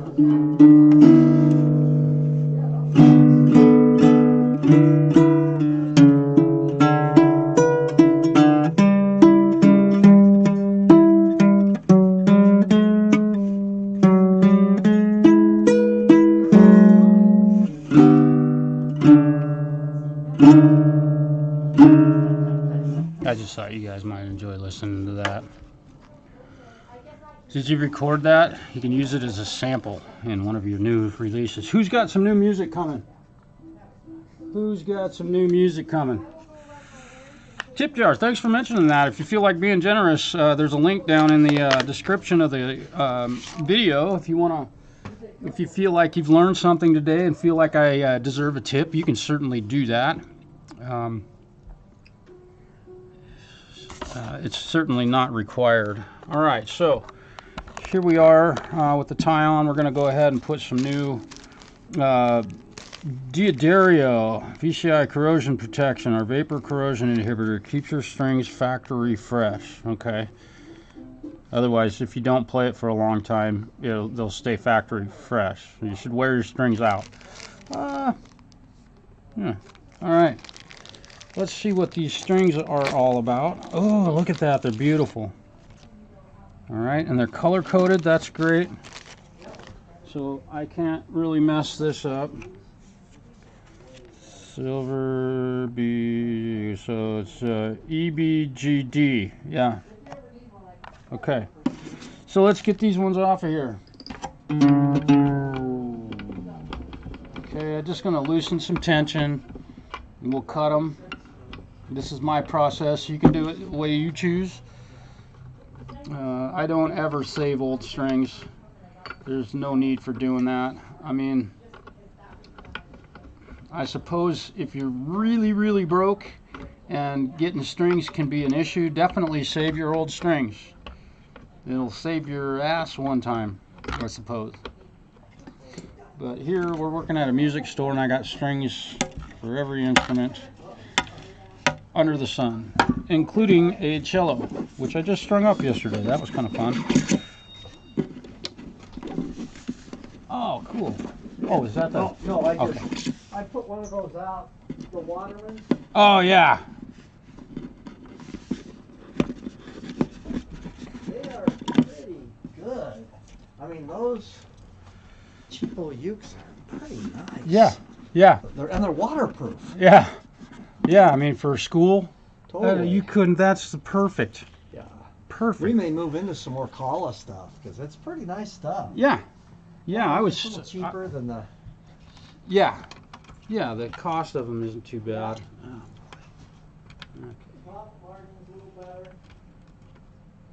I just thought you guys might enjoy listening to that. Did you record that? You can use it as a sample in one of your new releases. Who's got some new music coming? Who's got some new music coming? Tip jars, thanks for mentioning that. If you feel like being generous, there's a link down in the description of the video. If you feel like you've learned something today and feel like I deserve a tip, you can certainly do that. It's certainly not required. All right, so here we are with the tie on. We're going to go ahead and put some new Diodario VCI corrosion protection, our vapor corrosion inhibitor. Keeps your strings factory fresh. Okay. Otherwise, if you don't play it for a long time, they'll stay factory fresh. You should wear your strings out. Yeah. All right. Let's see what these strings are all about. Oh, look at that. They're beautiful. All right, and they're color coded. That's great. So I can't really mess this up. Silver B, so it's EBGD. Yeah. Okay. So let's get these ones off of here. Okay, I'm just going to loosen some tension and we'll cut them. This is my process. You can do it the way you choose. I don't ever save old strings. There's no need for doing that. I mean, I suppose if you're really, really broke and getting strings can be an issue, definitely save your old strings. It'll save your ass one time, I suppose. But here we're working at a music store and I got strings for every instrument under the sun, including a cello, which I just strung up yesterday. That was kind of fun. Oh, cool. Oh, is that the...
No, I
okay.
I put one of those out, the Waterman.
Oh, yeah.
They are pretty good. I mean, those cheapo ukes are pretty nice.
Yeah, yeah.
They're waterproof.
Yeah. Yeah, I mean, for school,
Totally.
you couldn't, that's the perfect.
Yeah.
Perfect.
We may move into some more Kala stuff because it's pretty nice stuff.
Yeah. Yeah, I was...
It's a little cheaper than the...
Yeah. Yeah, the cost of them isn't too bad.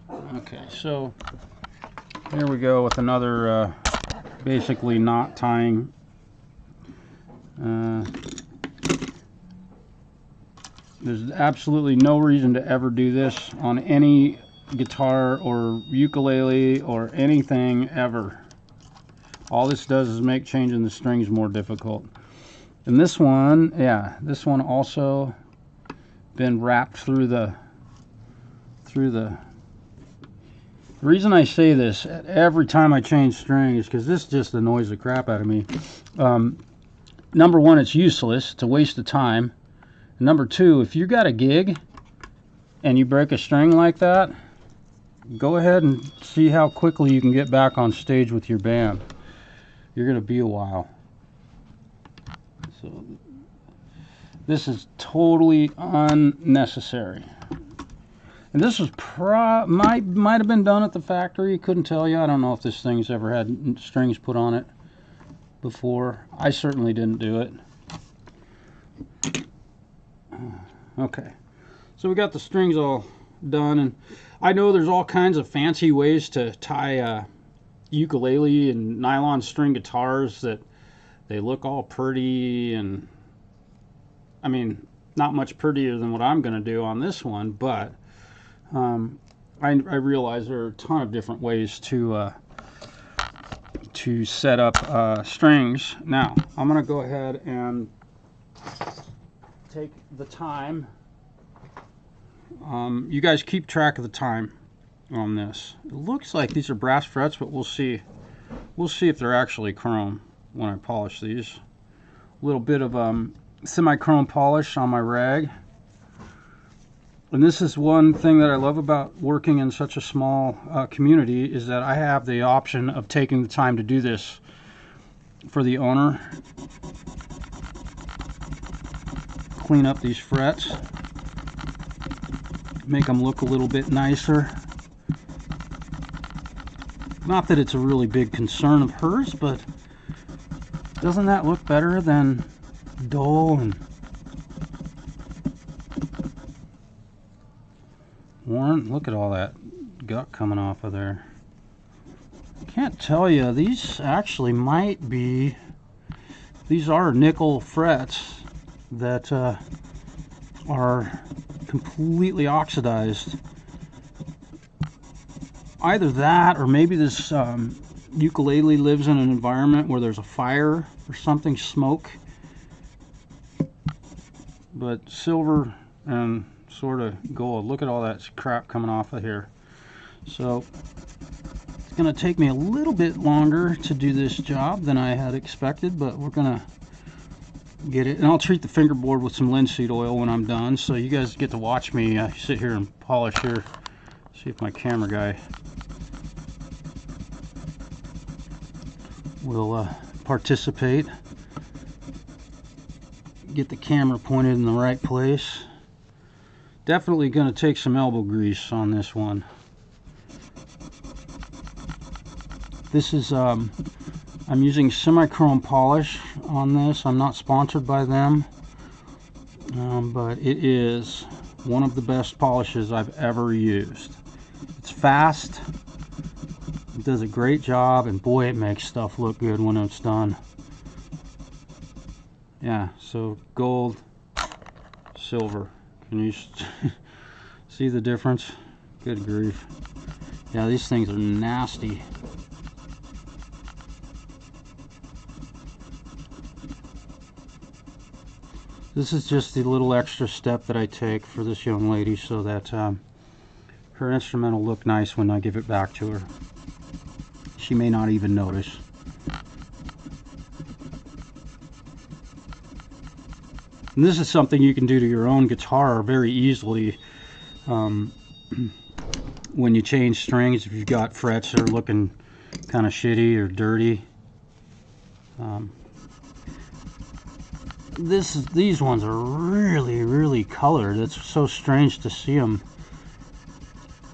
Oh, okay, so here we go with another basically knot tying. There's absolutely no reason to ever do this on any guitar or ukulele or anything ever. All this does is make changing the strings more difficult. And this one, yeah, this one also been wrapped through the reason I say this every time I change string is because this just annoys the crap out of me. Number one, it's useless. It's a waste of time. And number two, if you got a gig and you break a string like that, go ahead and see how quickly you can get back on stage with your band. You're going to be a while. So this is totally unnecessary. And this was might have been done at the factory. Couldn't tell you. I don't know if this thing's ever had strings put on it before. I certainly didn't do it. Okay, so we got the strings all done, and I know there's all kinds of fancy ways to tie ukulele and nylon string guitars that they look all pretty, and I mean, not much prettier than what I'm going to do on this one, but I realize there are a ton of different ways to set up strings. Now, I'm going to go ahead and take the time. You guys keep track of the time on this. It looks like these are brass frets, but we'll see. We'll see if they're actually chrome when I polish these. A little bit of semi-chrome polish on my rag. And this is one thing that I love about working in such a small community, is that I have the option of taking the time to do this for the owner. Clean up these frets, make them look a little bit nicer. Not that it's a really big concern of hers, but doesn't that look better than dull and worn? Look at all that gut coming off of there. I can't tell you, these actually might be, these are nickel frets that are completely oxidized. Either that, or maybe this ukulele lives in an environment where there's a fire or something, smoke. But silver and sort of gold. Look at all that crap coming off of here. So it's going to take me a little bit longer to do this job than I had expected, but we're going to get it. And I'll treat the fingerboard with some linseed oil when I'm done, so you guys get to watch me sit here and polish here. See if my camera guy will participate. Get the camera pointed in the right place. Definitely going to take some elbow grease on this one. This is I'm using semi-chrome polish on this. I'm not sponsored by them, but it is one of the best polishes I've ever used. It's fast, it does a great job, and boy, it makes stuff look good when it's done. Yeah, so gold, silver. Can you see the difference? Good grief. Yeah, these things are nasty. This is just the little extra step that I take for this young lady so that her instrument will look nice when I give it back to her. She may not even notice. And this is something you can do to your own guitar very easily when you change strings. If you've got frets that are looking kind of shitty or dirty. These ones are really colored. It's so strange to see them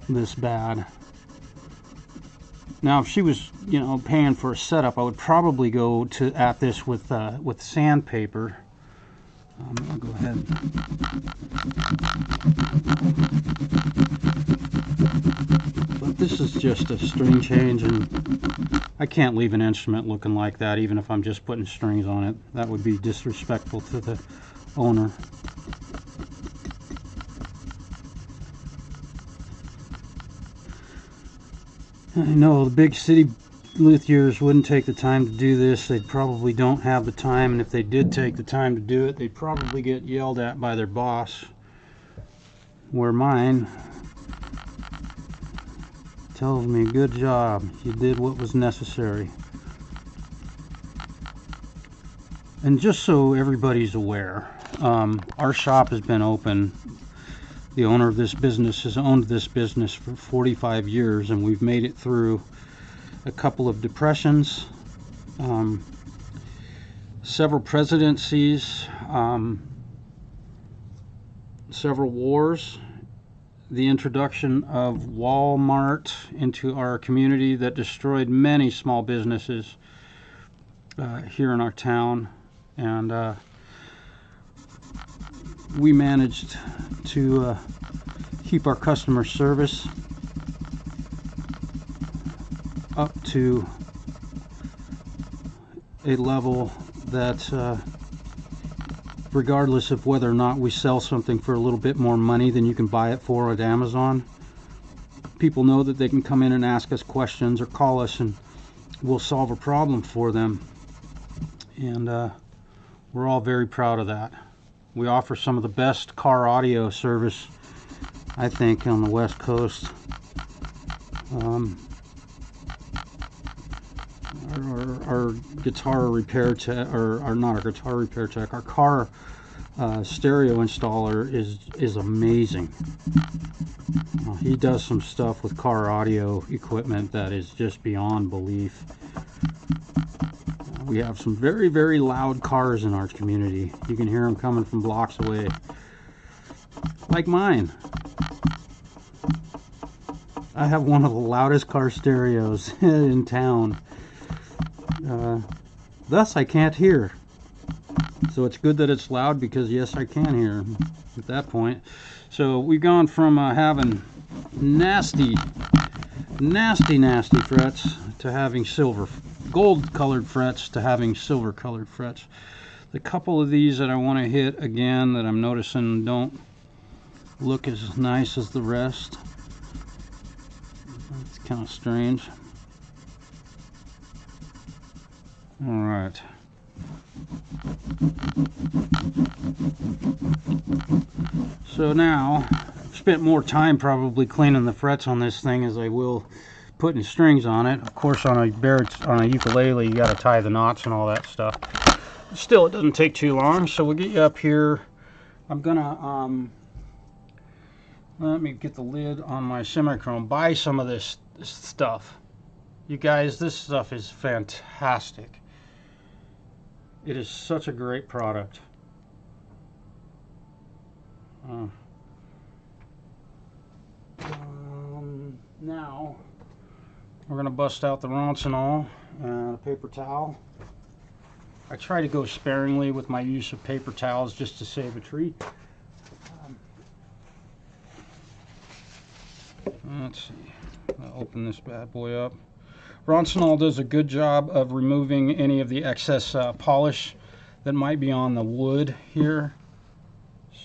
this bad. Now, if she was, you know, paying for a setup, I would probably go at this with sandpaper. I'll go ahead. But this is just a string change, and I can't leave an instrument looking like that, even if I'm just putting strings on it. That would be disrespectful to the owner. I know the big city luthiers wouldn't take the time to do this. They probably don't have the time, and if they did take the time to do it, they'd probably get yelled at by their boss. Where mine tells me, good job, you did what was necessary. And just so everybody's aware, our shop has been open. The owner of this business has owned this business for 45 years, and we've made it through a couple of depressions, several presidencies, several wars, the introduction of Walmart into our community that destroyed many small businesses here in our town, and we managed to keep our customer service up to a level that regardless of whether or not we sell something for a little bit more money than you can buy it for at Amazon, people know that they can come in and ask us questions or call us and we'll solve a problem for them. And we're all very proud of that. We offer some of the best car audio service, I think, on the West Coast. Our guitar repair tech, or not our guitar repair tech, our car stereo installer is amazing. He does some stuff with car audio equipment that is just beyond belief. We have some very, very loud cars in our community. You can hear them coming from blocks away, like mine. I have one of the loudest car stereos in town. Thus I can't hear. So it's good that it's loud, because yes, I can hear at that point. So we've gone from having nasty frets to having gold colored frets to having silver colored frets. The couple of these that I want to hit again that I'm noticing don't look as nice as the rest. It's kind of strange. All right. So now I've spent more time probably cleaning the frets on this thing as I will putting strings on it. Of course, on a ukulele, you got to tie the knots and all that stuff. Still, it doesn't take too long. So we'll get you up here. I'm gonna let me get the lid on my semi-chrome. Buy some of this stuff, you guys. This stuff is fantastic. It is such a great product. Now we're gonna bust out the Roncinol and a paper towel. I try to go sparingly with my use of paper towels just to save a tree. Let's see. I'll open this bad boy up. Roncinol does a good job of removing any of the excess polish that might be on the wood here.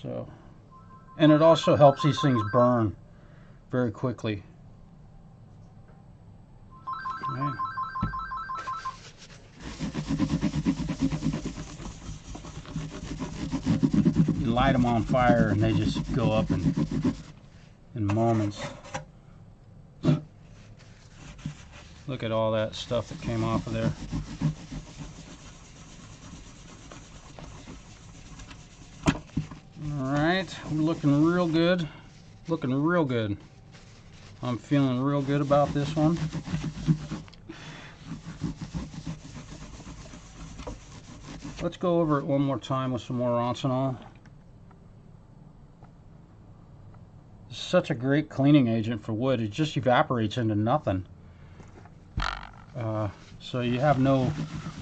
So, and it also helps these things burn very quickly. Okay. You light them on fire and they just go up in moments. Look at all that stuff that came off of there. Alright, we're looking real good. Looking real good. I'm feeling real good about this one. Let's go over it one more time with some more Roncinol. It's such a great cleaning agent for wood. It just evaporates into nothing. So you have no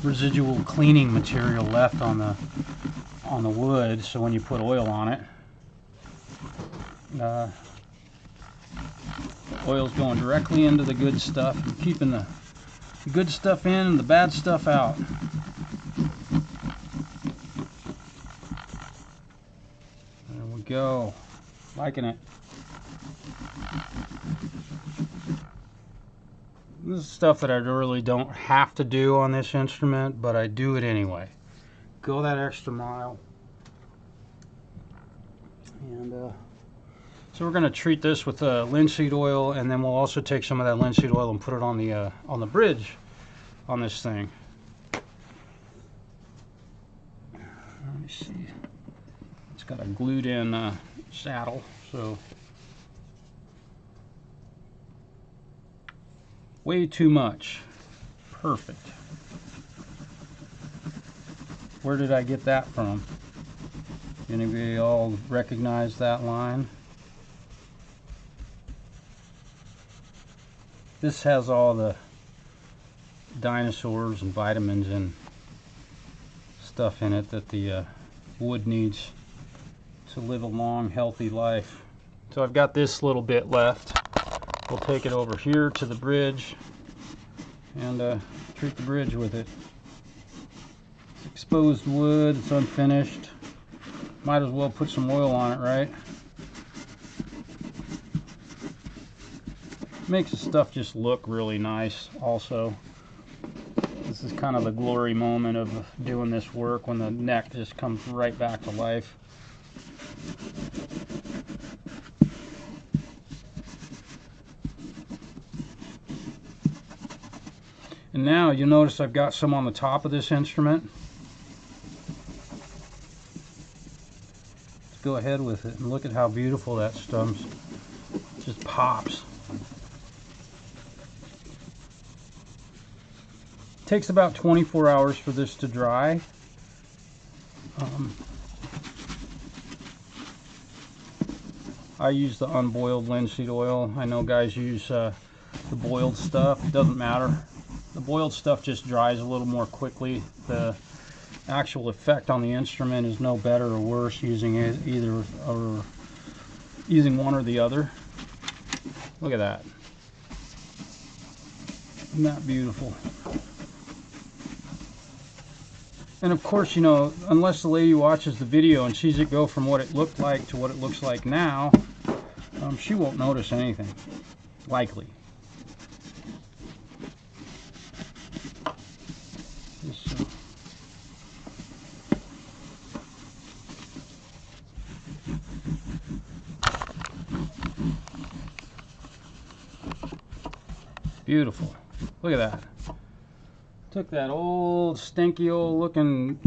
residual cleaning material left on the wood. So when you put oil on it, oil's going directly into the good stuff and keeping the good stuff in and the bad stuff out. There we go. Liking it. This is stuff that I really don't have to do on this instrument, but I do it anyway. Go that extra mile. And so we're going to treat this with linseed oil, and then we'll also take some of that linseed oil and put it on the bridge on this thing. Let me see. It's got a glued in saddle, so way too much. Perfect. Where did I get that from? Anybody all recognize that line? This has all the dinosaurs and vitamins and stuff in it that the wood needs to live a long, healthy life. So I've got this little bit left. We'll take it over here to the bridge and treat the bridge with it. It's exposed wood, it's unfinished. Might as well put some oil on it, right? Makes the stuff just look really nice also. This is kind of the glory moment of doing this work, when the neck just comes right back to life. And now you'll notice I've got some on the top of this instrument. Let's go ahead with it and look at how beautiful that stuff just pops. Takes about 24 hours for this to dry. I use the unboiled linseed oil. I know guys use the boiled stuff. It doesn't matter. The boiled stuff just dries a little more quickly. The actual effect on the instrument is no better or worse using it either, or using one or the other. Look at that. Isn't that beautiful? And of course, you know, unless the lady watches the video and sees it go from what it looked like to what it looks like now, she won't notice anything, likely. Beautiful. Look at that. Took that old stinky old looking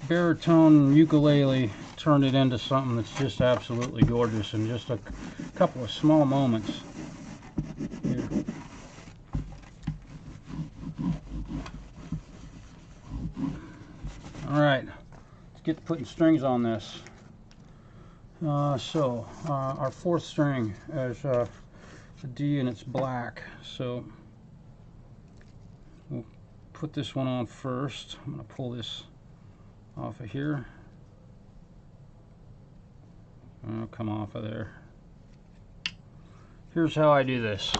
baritone ukulele, turned it into something that's just absolutely gorgeous in just a couple of small moments. Here. Alright, let's get to putting strings on this. Our fourth string is a D and it's black, so we'll put this one on first. I'm going to pull this off of here. I'll come off of there. Here's how I do this.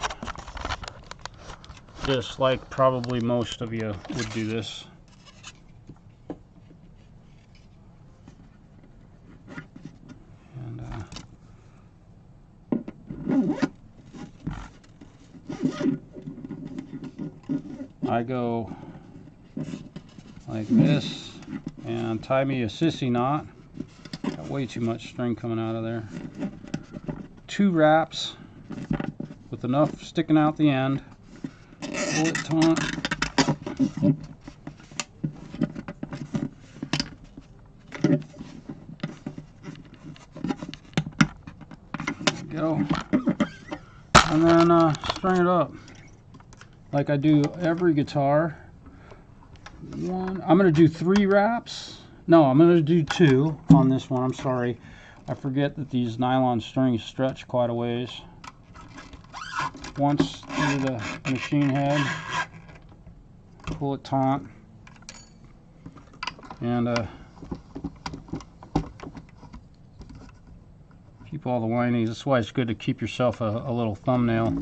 Just like probably most of you would do this. And I go like this and tie me a sissy knot. Got way too much string coming out of there. 2 wraps with enough sticking out the end. Pull it taut. There we go. And then string it up like I do every guitar. I'm going to do 3 wraps. No, I'm going to do 2 on this one. I'm sorry. I forget that these nylon strings stretch quite a ways. Once through the machine head, pull it taut, and keep all the windings. That's why it's good to keep yourself a little thumbnail.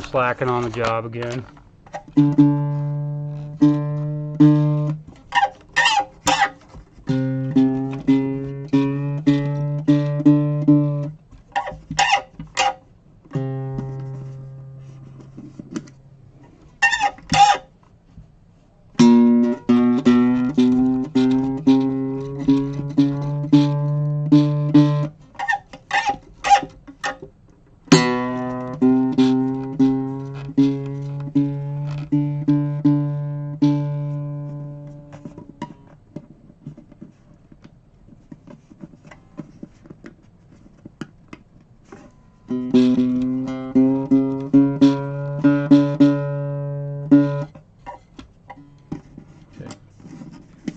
slacking on the job again.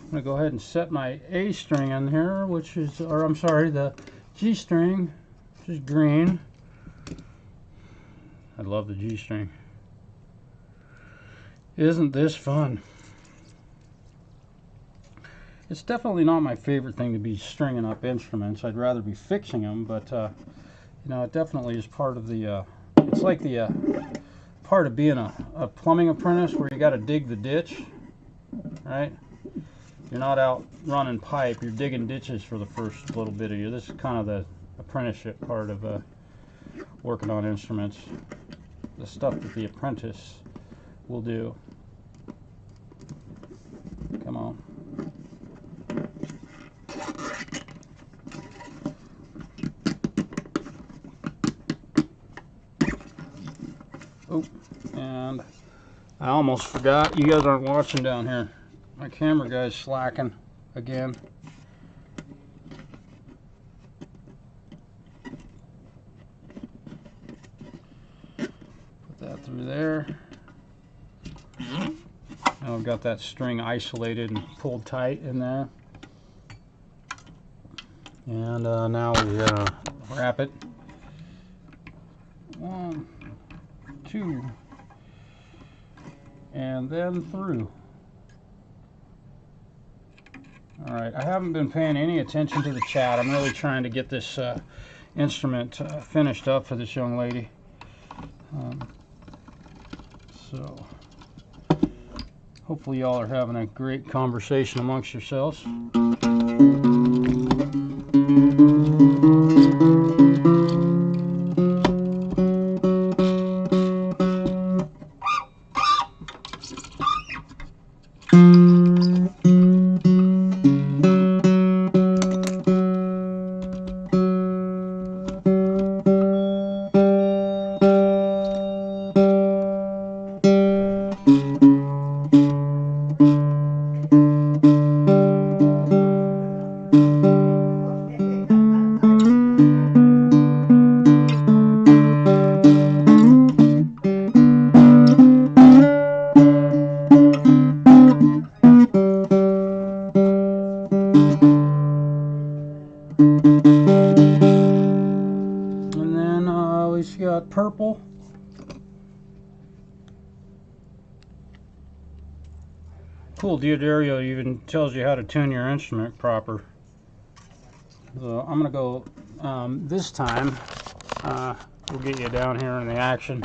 I'm going to go ahead and set my A string in here, which is, or I'm sorry, the G string, which is green. I love the G string. Isn't this fun? It's definitely not my favorite thing to be stringing up instruments. I'd rather be fixing them, but you know, it definitely is part of the, it's like the part of being a plumbing apprentice where you got to dig the ditch, right? You're not out running pipe, you're digging ditches for the first little bit of you. This is kind of the apprenticeship part of working on instruments. The stuff that the apprentice will do. Come on. Oh, and I almost forgot, you guys aren't watching down here. My camera guy's slacking again. Put that through there. Now I've got that string isolated and pulled tight in there. And now we wrap it. 1, 2, and then through. Alright, I haven't been paying any attention to the chat. I'm really trying to get this instrument finished up for this young lady. So, hopefully y'all are having a great conversation amongst yourselves. Purple. Cool, Diodario even tells you how to tune your instrument proper. So I'm gonna go this time. We'll get you down here in the action.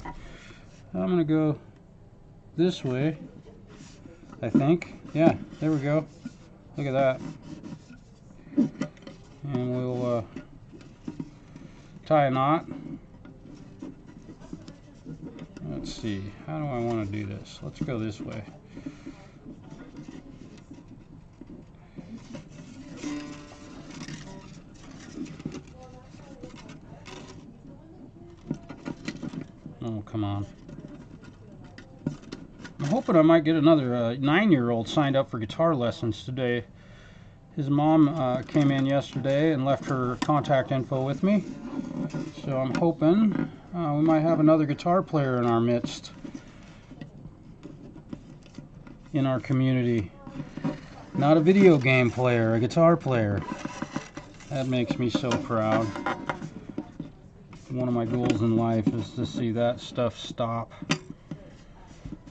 I'm gonna go this way, I think. Yeah, there we go. Look at that. And we'll tie a knot. Let's see, how do I want to do this? Let's go this way. Oh, come on. I'm hoping I might get another 9-year-old signed up for guitar lessons today. His mom came in yesterday and left her contact info with me. So I'm hoping we might have another guitar player in our midst, in our community. Not a video game player, a guitar player. That makes me so proud. One of my goals in life is to see that stuff stop.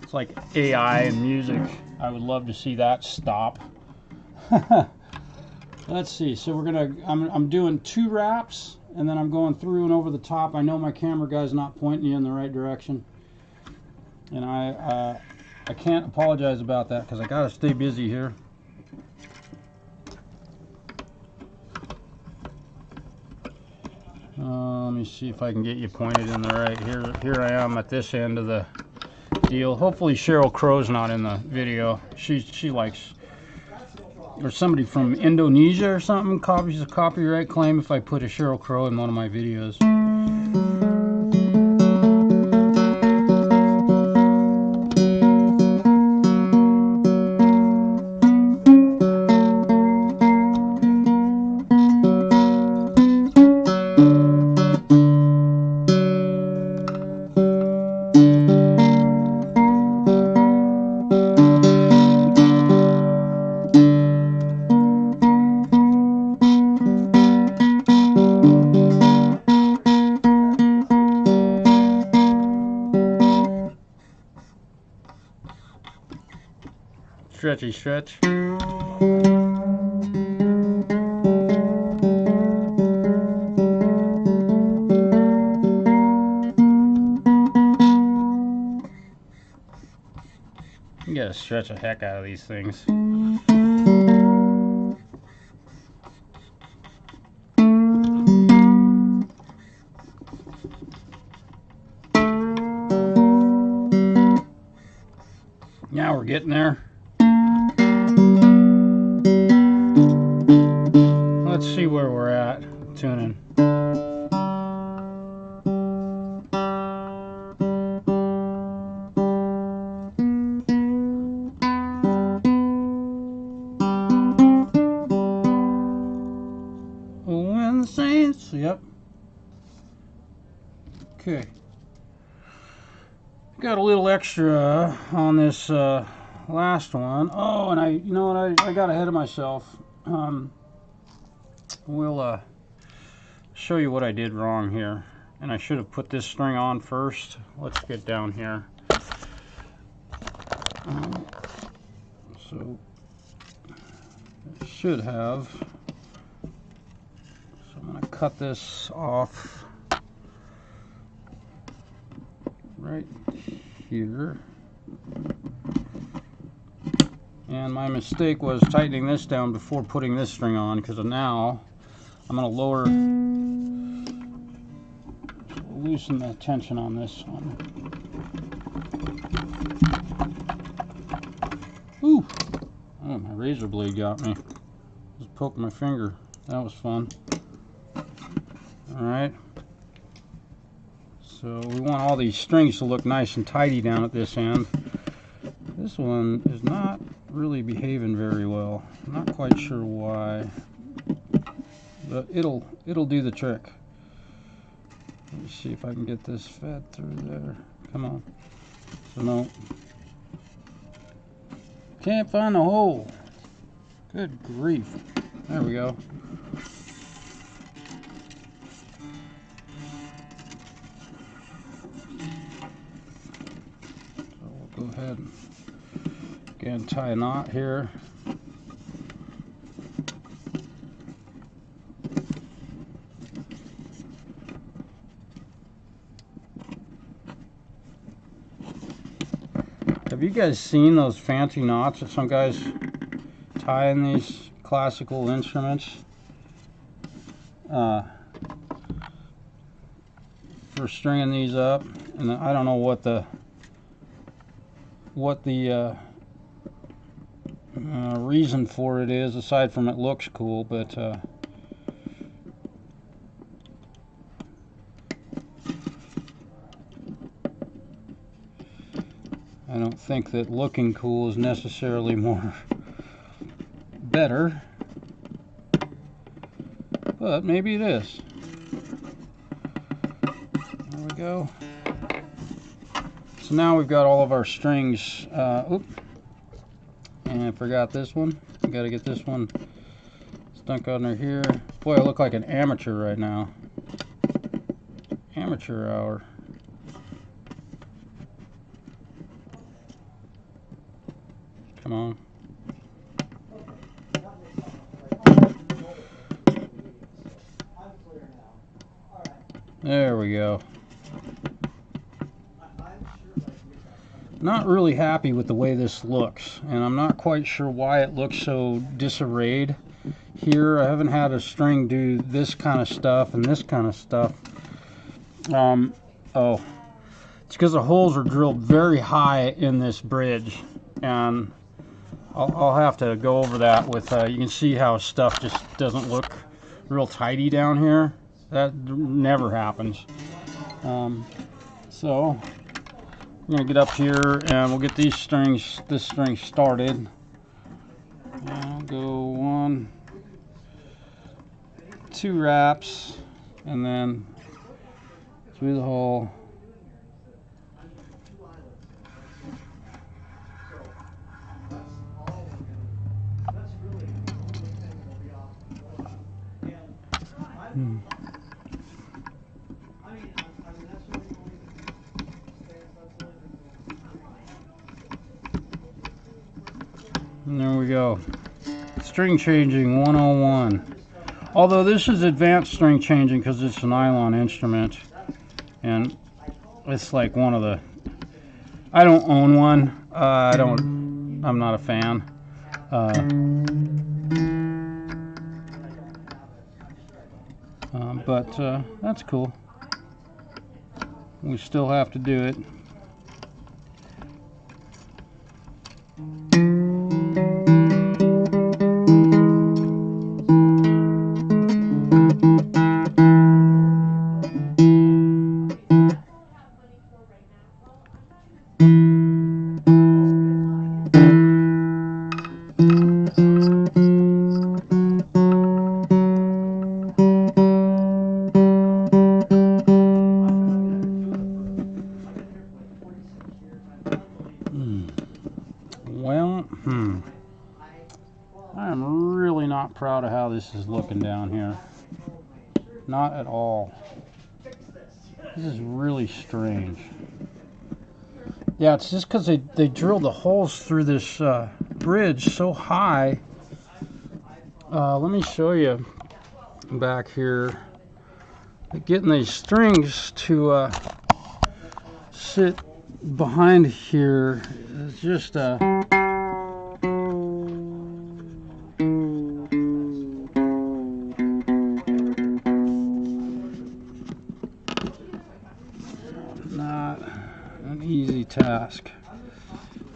It's like AI and music. I would love to see that stop. Let's see, so we're gonna, I'm doing 2 wraps, and then I'm going through and over the top. I know my camera guy's not pointing you in the right direction. And I can't apologize about that because I gotta stay busy here. Let me see if I can get you pointed in the right. Here I am at this end of the deal. Hopefully Cheryl Crow's not in the video. She likes, or somebody from Indonesia or something copies a copyright claim if I put a Cheryl Crow in one of my videos. Stretchy stretch. You gotta stretch the heck out of these things. Now we're getting there. Let's see where we're at tuning. When the Saints, yep. Okay. Got a little extra on this last one. Oh, and you know what? I got ahead of myself. We'll show you what I did wrong here. And I should have put this string on first. Let's get down here. So it should have. So I'm going to cut this off right here. And my mistake was tightening this down before putting this string on, because now I'm going to loosen the tension on this one. Ooh! Oh, my razor blade got me. Just poked my finger. That was fun. Alright. So we want all these strings to look nice and tidy down at this end. This one is not really behaving very well. I'm not quite sure why, but it'll do the trick. Let me see if I can get this fed through there. Come on. So no, can't find the hole. Good grief. There we go. So we'll go ahead and again tie a knot here. Have you guys seen those fancy knots that some guys tie in these classical instruments? For stringing these up, and I don't know what the reason for it is, aside from it looks cool, but I don't think that looking cool is necessarily more better, but maybe it is. There we go. So now we've got all of our strings. Oops. And I forgot this one. We got to get this one stuck under here. Boy, I look like an amateur right now. Amateur hour. Come on. There we go. not really happy with the way this looks, and I'm not quite sure why it looks so disarrayed here. I haven't had a string do this kind of stuff and this kind of stuff. Oh, it's because the holes are drilled very high in this bridge, and I'll have to go over that with, you can see how stuff just doesn't look real tidy down here. That never happens. So I'm gonna get up here and we'll get this string started. I'll go 1, 2 wraps, and then through the hole. And there we go. String changing 101. Although this is advanced string changing because it's a nylon instrument, and it's like one of the, I don't own one. I'm not a fan. But that's cool. We still have to do it. Well, I'm really not proud of how this is looking down here. Not at all. This is really strange. Yeah, it's just because they drilled the holes through this bridge so high. Let me show you back here. Getting these strings to sit behind here is just not an easy task.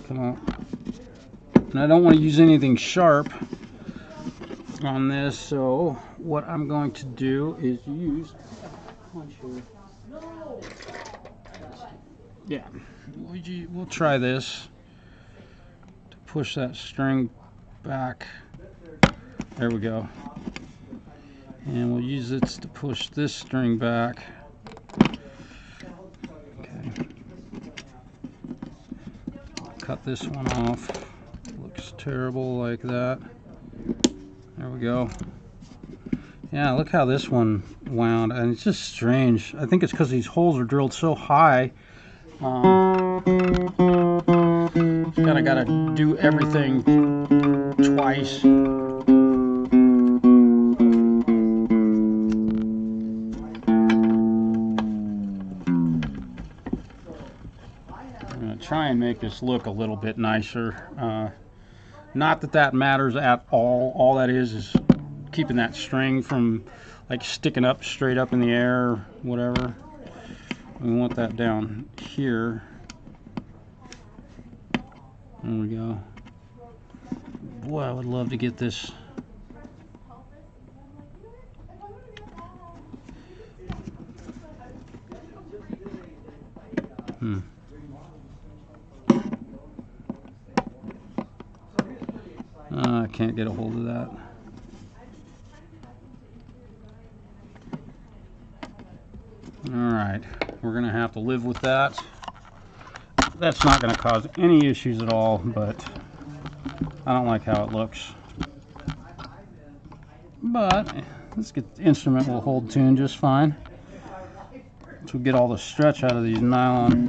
Come on. And I don't want to use anything sharp on this, so what I'm going to do is use, yeah, we'll try this to push that string back. There we go. And we'll use it to push this string back. Okay. Cut this one off. Looks terrible like that. There we go. Yeah, look how this one wound, and it's just strange. I think it's because these holes are drilled so high. Kind of got to do everything twice. I'm going to try and make this look a little bit nicer. Not that that matters at all. All that is keeping that string from like sticking up straight up in the air or whatever. We want that down here. There we go. Boy, I would love to get this. I can't get a hold of that. Alright, we're going to have to live with that. That's not going to cause any issues at all, but I don't like how it looks. But this instrument will hold tune just fine. Once we get all the stretch out of these nylon.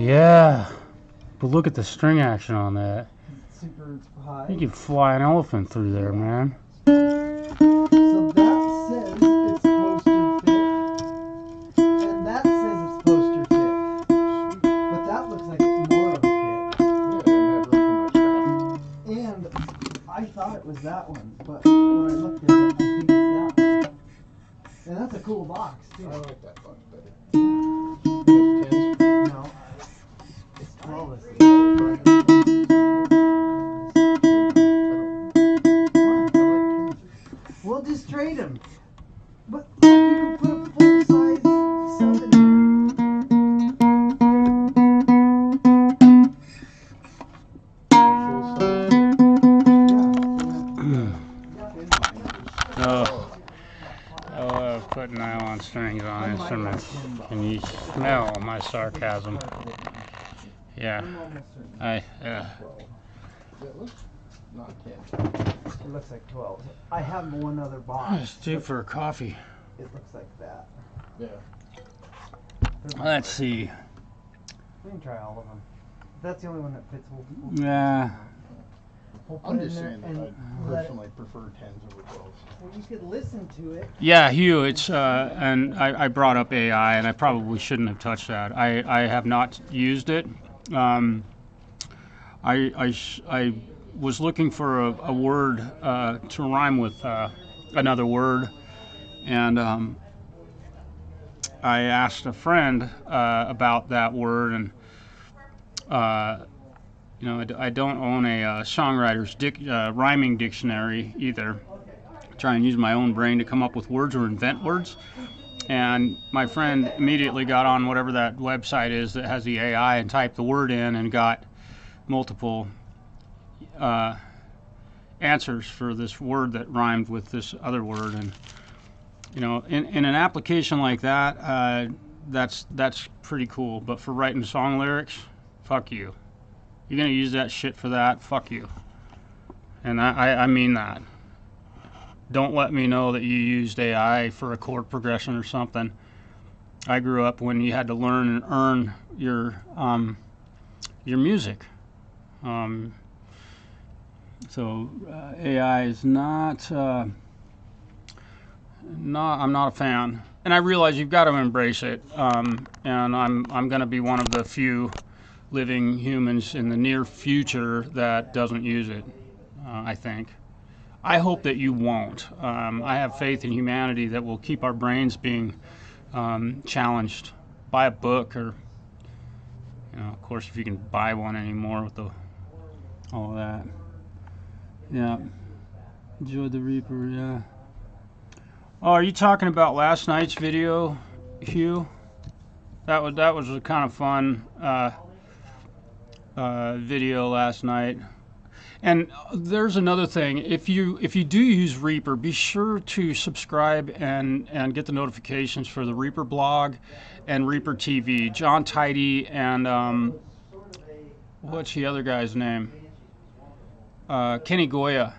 Yeah. But look at the string action on that.
Super high.
You could fly an elephant through there, man.
So that says it's poster fit, and that says it's poster fit. But that looks like it's more of a fit. And I thought it was that one, but when I looked at it, I think it's that one. And that's a cool box too.
I like that box better. It's 10s.
No, it's 12. This is. We'll just trade them. But look, you can put a full size sub in here.
Put nylon strings on instruments. Can you smell my sarcasm? Yeah.
Not 10.
It looks like 12. I have one other box.
It's due for a coffee.
It looks like that.
Yeah.
Let's see.
We can try all of them. If that's the only one that fits. We'll
Yeah.
put
I'm
it
just
in there
saying that
and
I
let it-
personally prefer 10s over 12s.
Well, you could listen to it.
Yeah, Hugh, it's, and I brought up AI, and I probably shouldn't have touched that. I have not used it. I was looking for a word to rhyme with another word, and I asked a friend about that word, and you know, I don't own a songwriter's rhyming dictionary either. I try and use my own brain to come up with words or invent words. And my friend immediately got on whatever that website is that has the AI and typed the word in and got multiple answers for this word that rhymed with this other word. And you know, in an application like that, that's pretty cool. But for writing song lyrics, fuck you. You're gonna use that shit for that? Fuck you. And I mean that. Don't let me know that you used AI for a chord progression or something. I grew up when you had to learn and earn your music. So AI is not. I'm not a fan, and I realize you've got to embrace it. And I'm going to be one of the few living humans in the near future that doesn't use it. I think. I hope that you won't. I have faith in humanity that will keep our brains being challenged. Buy a book, or you know, of course, if you can buy one anymore with all of that. Yeah. Enjoy the Reaper. Yeah. Oh, are you talking about last night's video, Hugh? That was a kind of fun video last night. And there's another thing. If you do use Reaper, be sure to subscribe and get the notifications for the Reaper blog and Reaper TV. John Tidy and what's the other guy's name? Kenny Goya.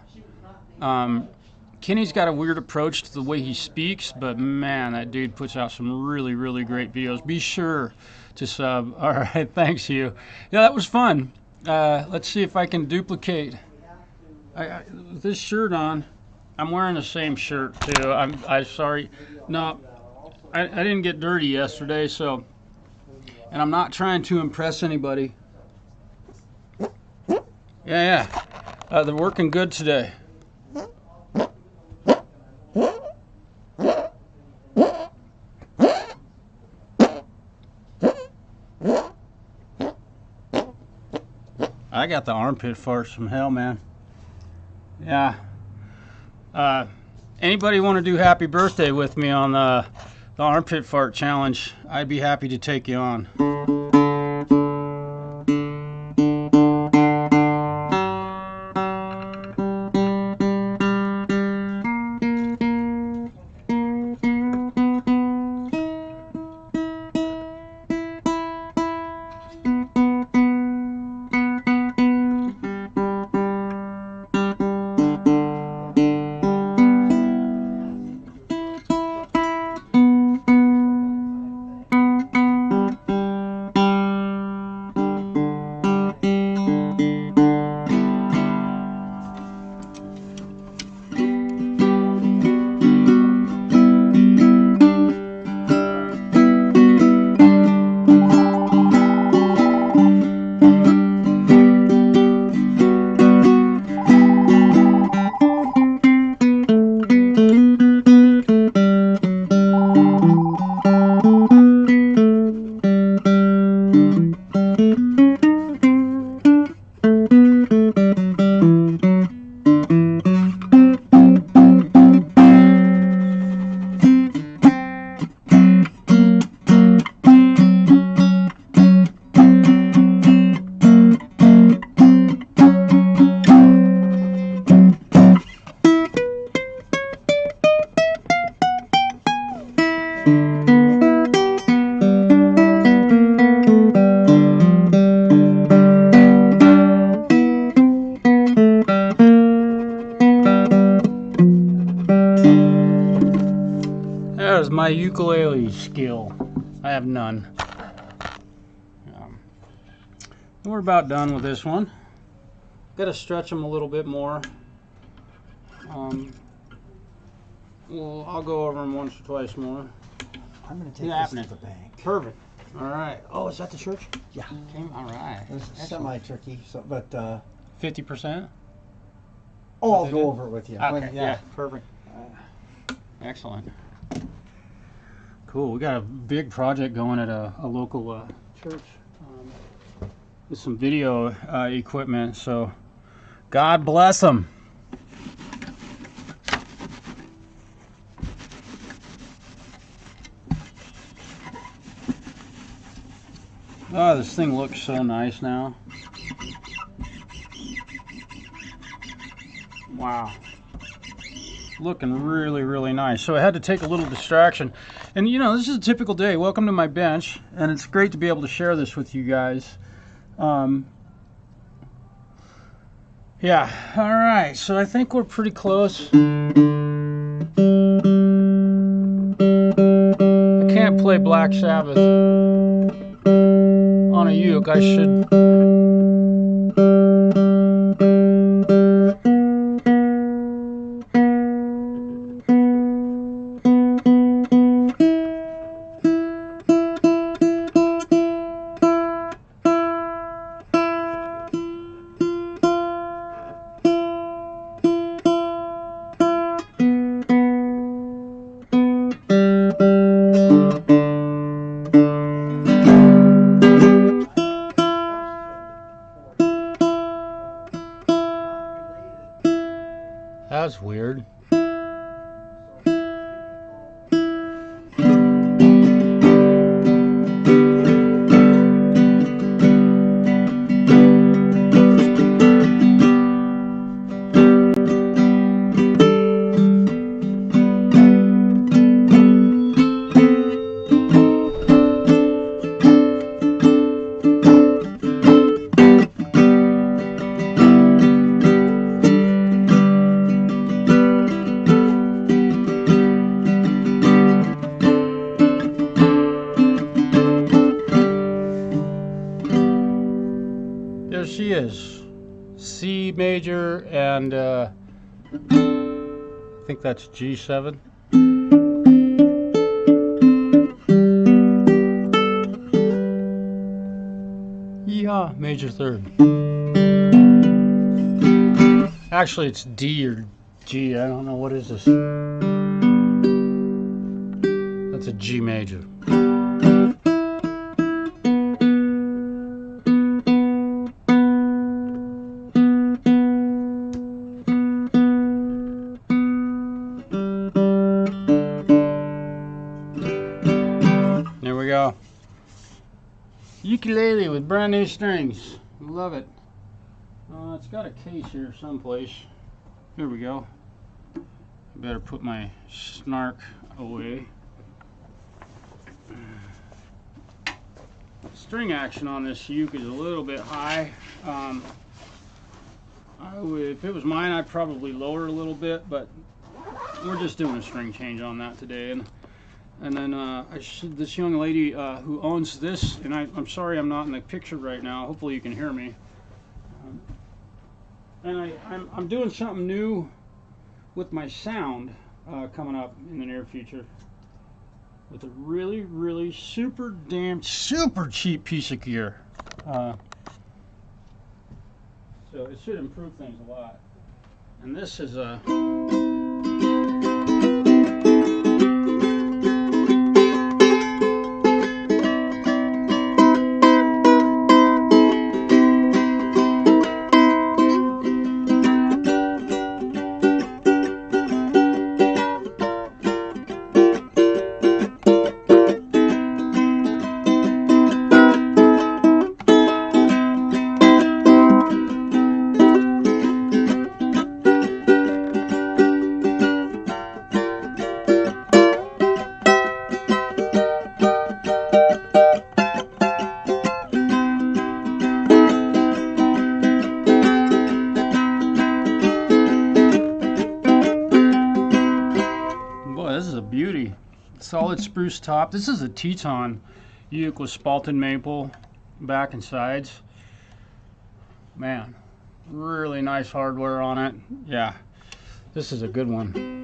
Kenny's got a weird approach to the way he speaks, but man, that dude puts out some really, really great videos. Be sure to sub. All right, thanks, Hugh. Yeah, that was fun. Let's see if I can duplicate this shirt on. I'm wearing the same shirt too. I'm sorry. No, I didn't get dirty yesterday, so, and I'm not trying to impress anybody. Yeah. They're working good today. I got the armpit farts from hell, man. Yeah. Anybody want to do happy birthday with me on the armpit fart challenge? I'd be happy to take you on. ukulele skill. I have none. We're about done with this one. Got to stretch them a little bit more. Well, I'll go over them once or twice more.
I'm going to take
Yeah,
this to the bank.
Perfect. All right. Oh, is that the church?
Yeah.
Okay. All right.
It's semi-tricky, so, but
50%?
I'll go over it with you.
Okay. Yeah. Perfect. Excellent. Cool. We got a big project going at a local church with some video equipment. So, God bless them. Oh, this thing looks so nice now. Wow. Looking really, really nice. So I had to take a little distraction. And you know, this is a typical day. Welcome to my bench. And it's great to be able to share this with you guys. Yeah, all right. So I think we're pretty close. I can't play Black Sabbath on a uke. I should. That's weird. There she is. C major and I think that's G7. Yeah, major third. Actually, it's D or G. I don't know. What is this? That's a G major. There we go. Ukulele with brand new strings. Love it. It's got a case here someplace. Here we go. Better put my snark away. String action on this uke is a little bit high. If it was mine, I'd probably lower a little bit, but we're just doing a string change on that today. And then this young lady who owns this, and I'm sorry I'm not in the picture right now. Hopefully you can hear me. And I'm doing something new with my sound coming up in the near future with a really, really super cheap piece of gear. So it should improve things a lot. And this is a solid spruce top. This is a Teton uke with spalted maple back and sides. Man, really nice hardware on it. Yeah, this is a good one.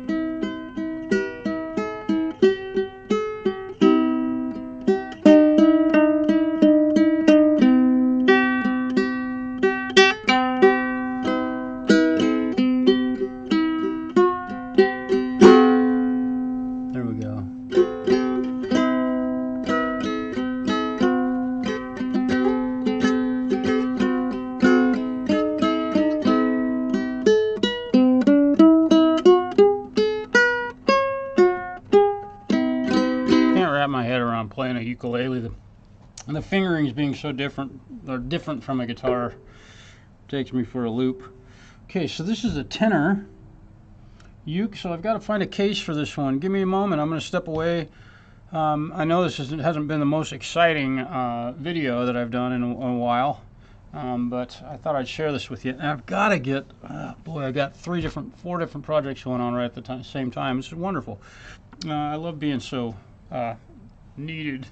There we go. Can't wrap my head around playing a ukulele. And the fingerings being so different, or different from a guitar, takes me for a loop. Okay, so this is a tenor uke, so I've got to find a case for this one. Give me a moment. I'm going to step away. I know this hasn't been the most exciting video that I've done in a while, but I thought I'd share this with you. And I've got to get, boy, I got 4 different projects going on right at the same time. This is wonderful. I love being so needed.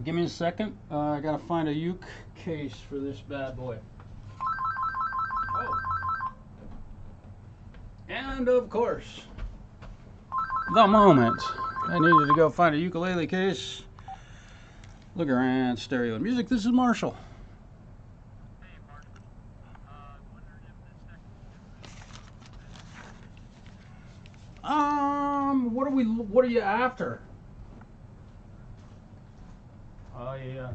Give me a second. I got to find a uke case for this bad boy. Oh. And of course, the moment I needed to go find a ukulele case. Look around, stereo and music. This is Marshall. What are you after? Oh yeah.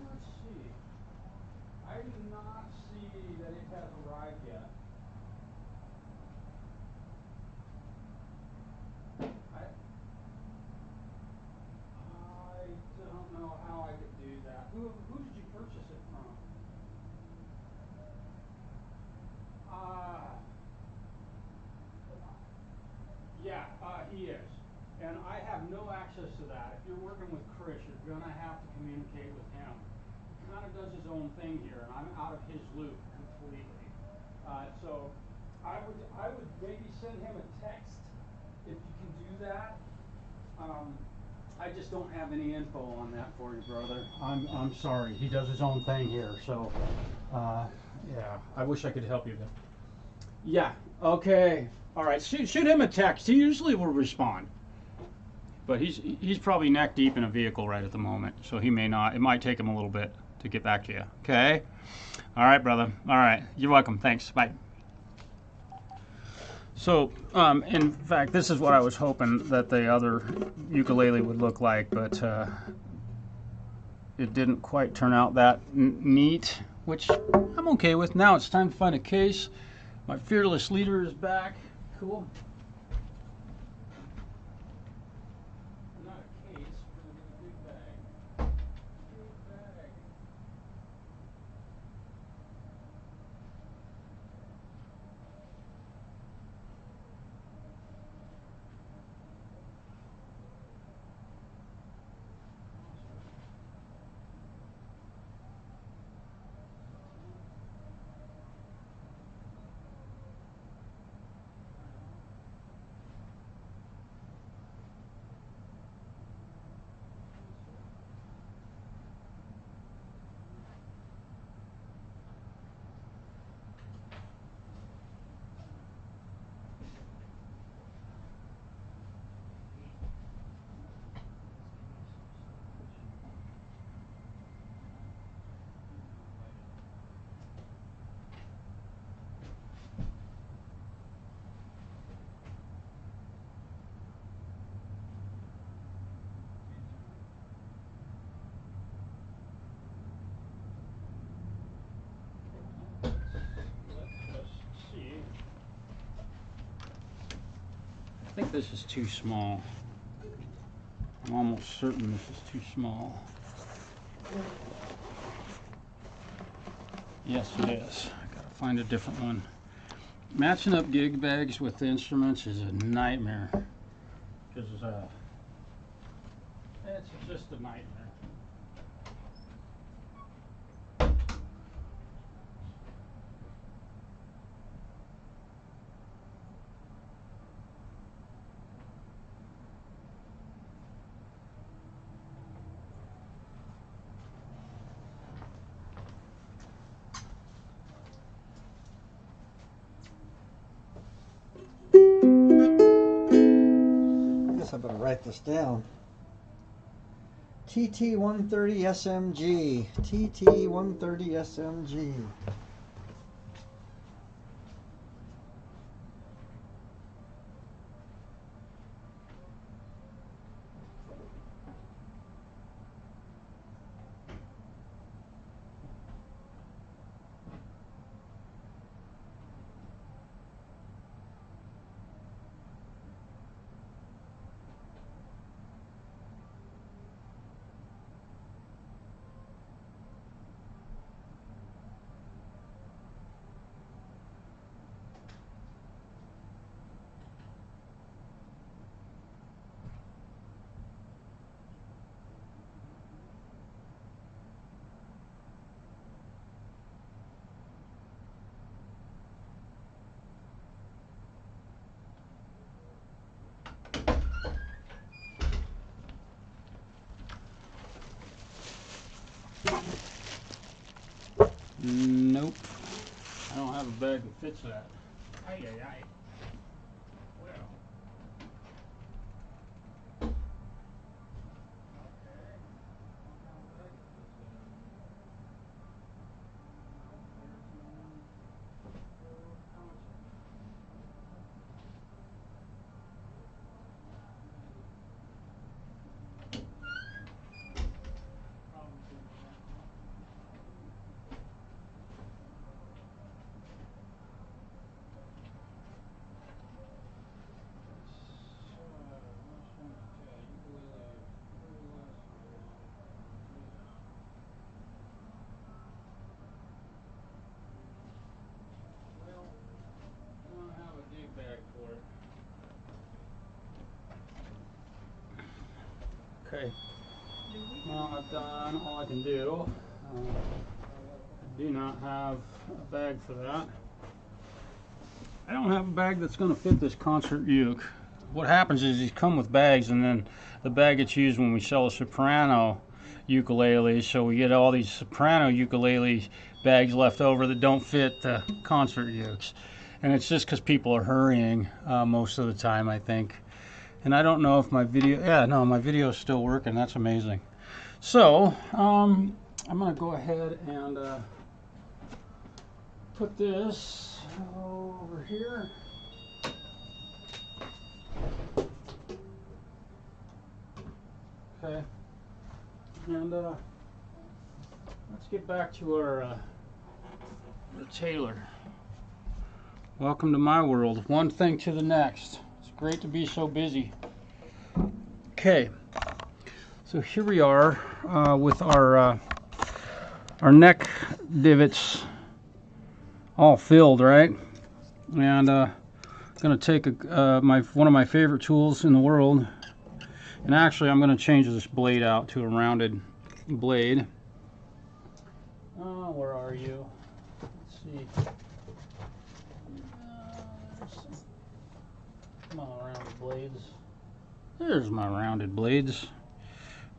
Let's see. I do not see that it has arrived yet. I don't know how I could do that. Who did you purchase it from? Yeah, he is. And I have no access to that. If you're working with Chris, you're gonna have to communicate with him. He kind of does his own thing here, and I'm out of his loop completely. So I would maybe send him a text if you can do that. I just don't have any info on that for you, brother. I'm sorry. He does his own thing here, so yeah. I wish I could help you there. Yeah. Okay. All right. Shoot him a text. He usually will respond, but he's probably neck deep in a vehicle right at the moment, so he may not. It might take him a little bit to get back to you. Okay. All right, brother. All right. You're welcome. Thanks. Bye. So, in fact, this is what I was hoping that the other ukulele would look like, but it didn't quite turn out that neat, which I'm okay with. Now it's time to find a case. My fearless leader is back. Cool. Not a case, we're gonna get a big bag. Big bag. I think this is too small. I'm almost certain this is too small. Yes, it is. I gotta find a different one. Matching up gig bags with the instruments is a nightmare. Because it's just a nightmare.
better write this down. TT130 SMG. TT130 SMG.
Nope. I don't have a bag that fits that. Ay, ay, ay. Well. Okay. Well, I've done all I can do. I do not have a bag for that. I don't have a bag that's going to fit this concert uke. What happens is these come with bags, and then the bag gets used when we sell a soprano ukulele, so we get all these soprano ukulele bags left over that don't fit the concert ukes. And it's just because people are hurrying most of the time, I think. And I don't know if my video, yeah, no, my video is still working. That's amazing. So, I'm going to go ahead and put this over here. Okay. And let's get back to our the Taylor. Welcome to my world. One thing to the next. It's great to be so busy. Okay, so here we are with our neck divots all filled, right? And I'm going to take one of my favorite tools in the world, and actually I'm going to change this blade out to a rounded blade. Where are you? Let's see. Come on, rounded blades. There's my rounded blades.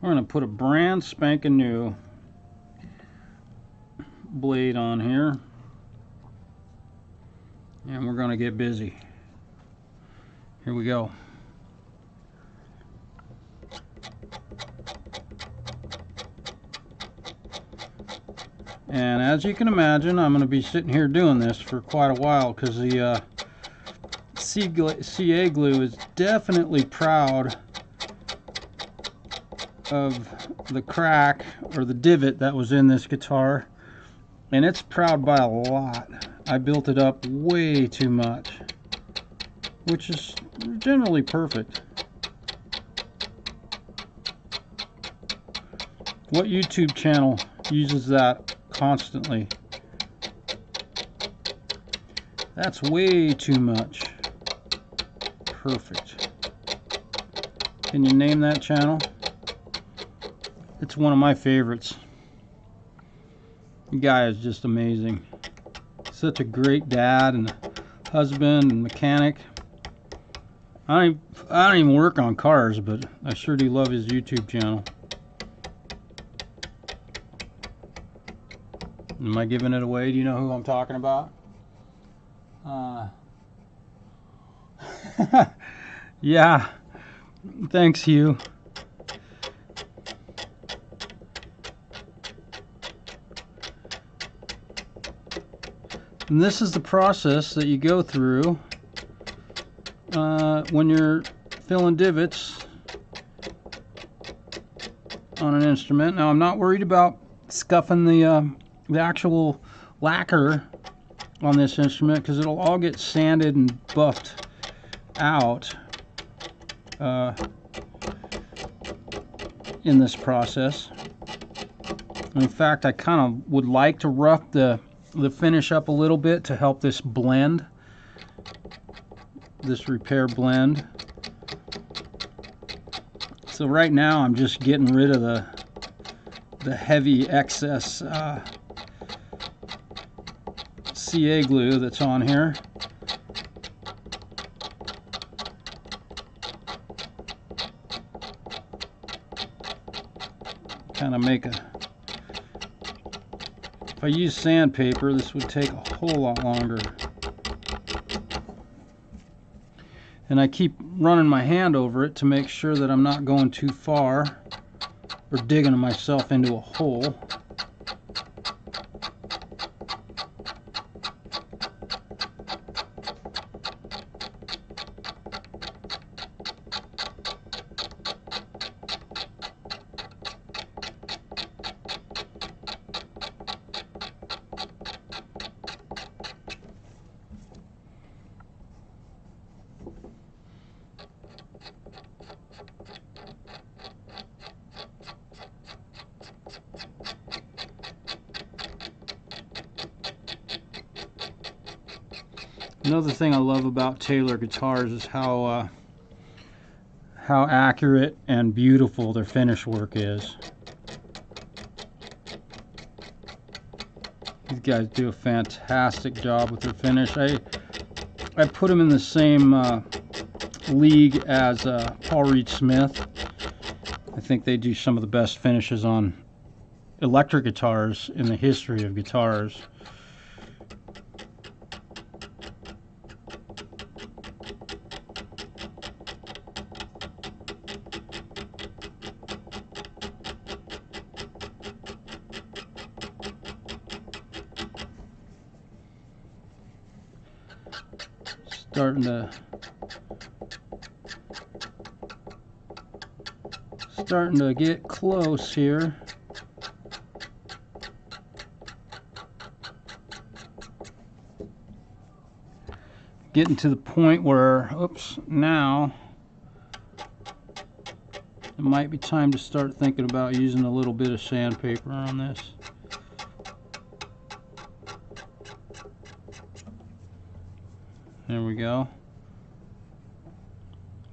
We're going to put a brand spanking new blade on here, and we're going to get busy. Here we go. And as you can imagine, I'm going to be sitting here doing this for quite a while, because the CA glue is definitely proud of the crack or the divot that was in this guitar, and it's proud by a lot. I built it up way too much, which is generally perfect. What YouTube channel uses that constantly? That's way too much. Perfect. Can you name that channel? It's one of my favorites. The guy is just amazing. Such a great dad and husband and mechanic. I don't even work on cars, but I sure do love his YouTube channel. Am I giving it away? Do you know who I'm talking about? Yeah, Thanks, Hugh. And this is the process that you go through when you're filling divots on an instrument. Now, I'm not worried about scuffing the actual lacquer on this instrument because it'll all get sanded and buffed out in this process. And in fact, I kind of would like to rough the finish up a little bit to help this blend, this repair blend. So right now I'm just getting rid of the heavy excess CA glue that's on here. Kind of make a, if I use sandpaper, this would take a whole lot longer. And I keep running my hand over it to make sure that I'm not going too far or digging myself into a hole. Another thing I love about Taylor guitars is how accurate and beautiful their finish work is. These guys do a fantastic job with their finish. I put them in the same league as Paul Reed Smith. I think they do some of the best finishes on electric guitars in the history of guitars. Starting to get close here. Getting to the point where, oops, now it might be time to start thinking about using a little bit of sandpaper on this. There we go.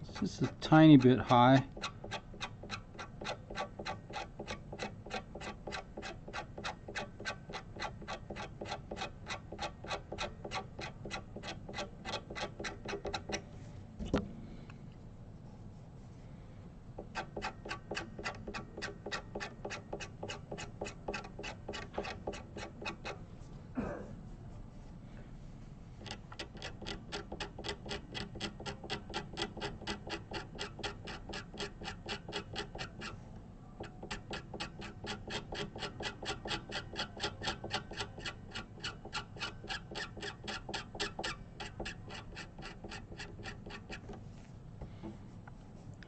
It's just a tiny bit high.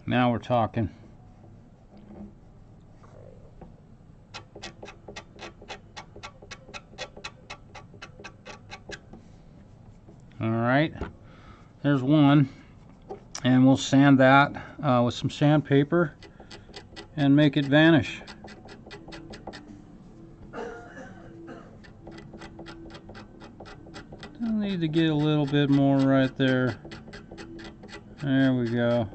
Now we're talking. All right, there's one, and we'll sand that with some sandpaper and make it vanish. I'll need to get a little bit more right there. There we go.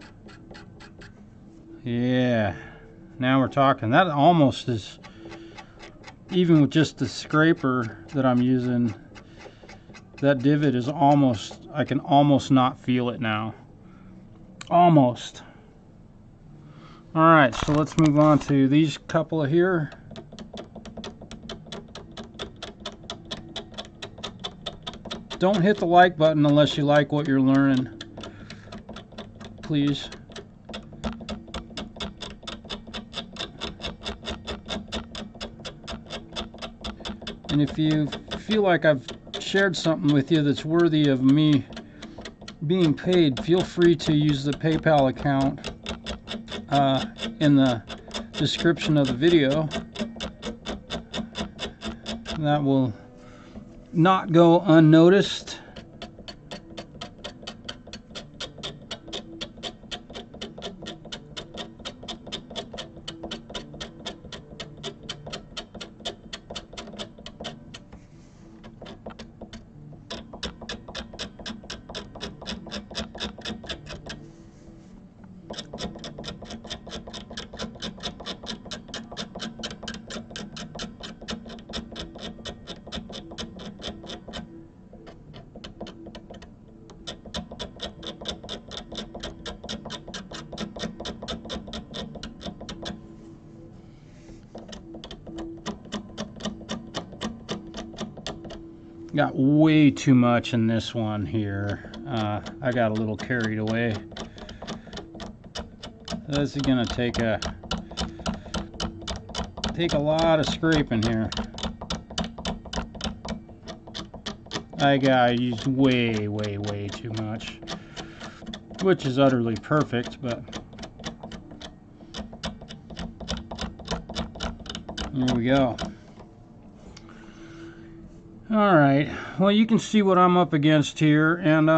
Yeah, now we're talking. That almost is, even with just the scraper that I'm using, that divot is almost, I can almost not feel it now. Almost. Alright, so let's move on to these couple here. Don't hit the like button unless you like what you're learning, please. And if you feel like I've shared something with you that's worthy of me being paid, feel free to use the PayPal account in the description of the video. That will not go unnoticed. Got way too much in this one here. I got a little carried away. This is gonna take a lot of scraping here. I used way too much, which is utterly perfect, but here we go. Alright, well, you can see what I'm up against here, and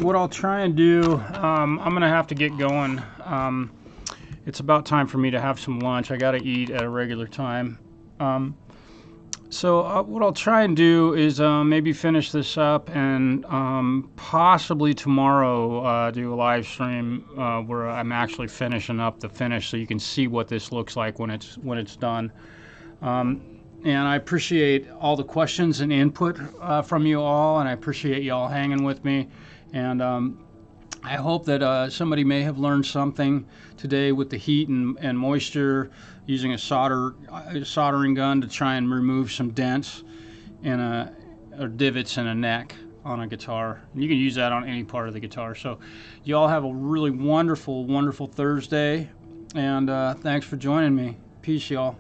what I'll try and do, I'm gonna have to get going. It's about time for me to have some lunch. I gotta eat at a regular time. So what I'll try and do is maybe finish this up, and possibly tomorrow do a live stream where I'm actually finishing up the finish, so you can see what this looks like when it's done. And I appreciate all the questions and input from you all, and I appreciate you all hanging with me. And I hope that somebody may have learned something today with the heat and moisture, using a soldering gun to try and remove some dents and or divots in a neck on a guitar. You can use that on any part of the guitar. So you all have a really wonderful Thursday, and thanks for joining me. Peace, y'all.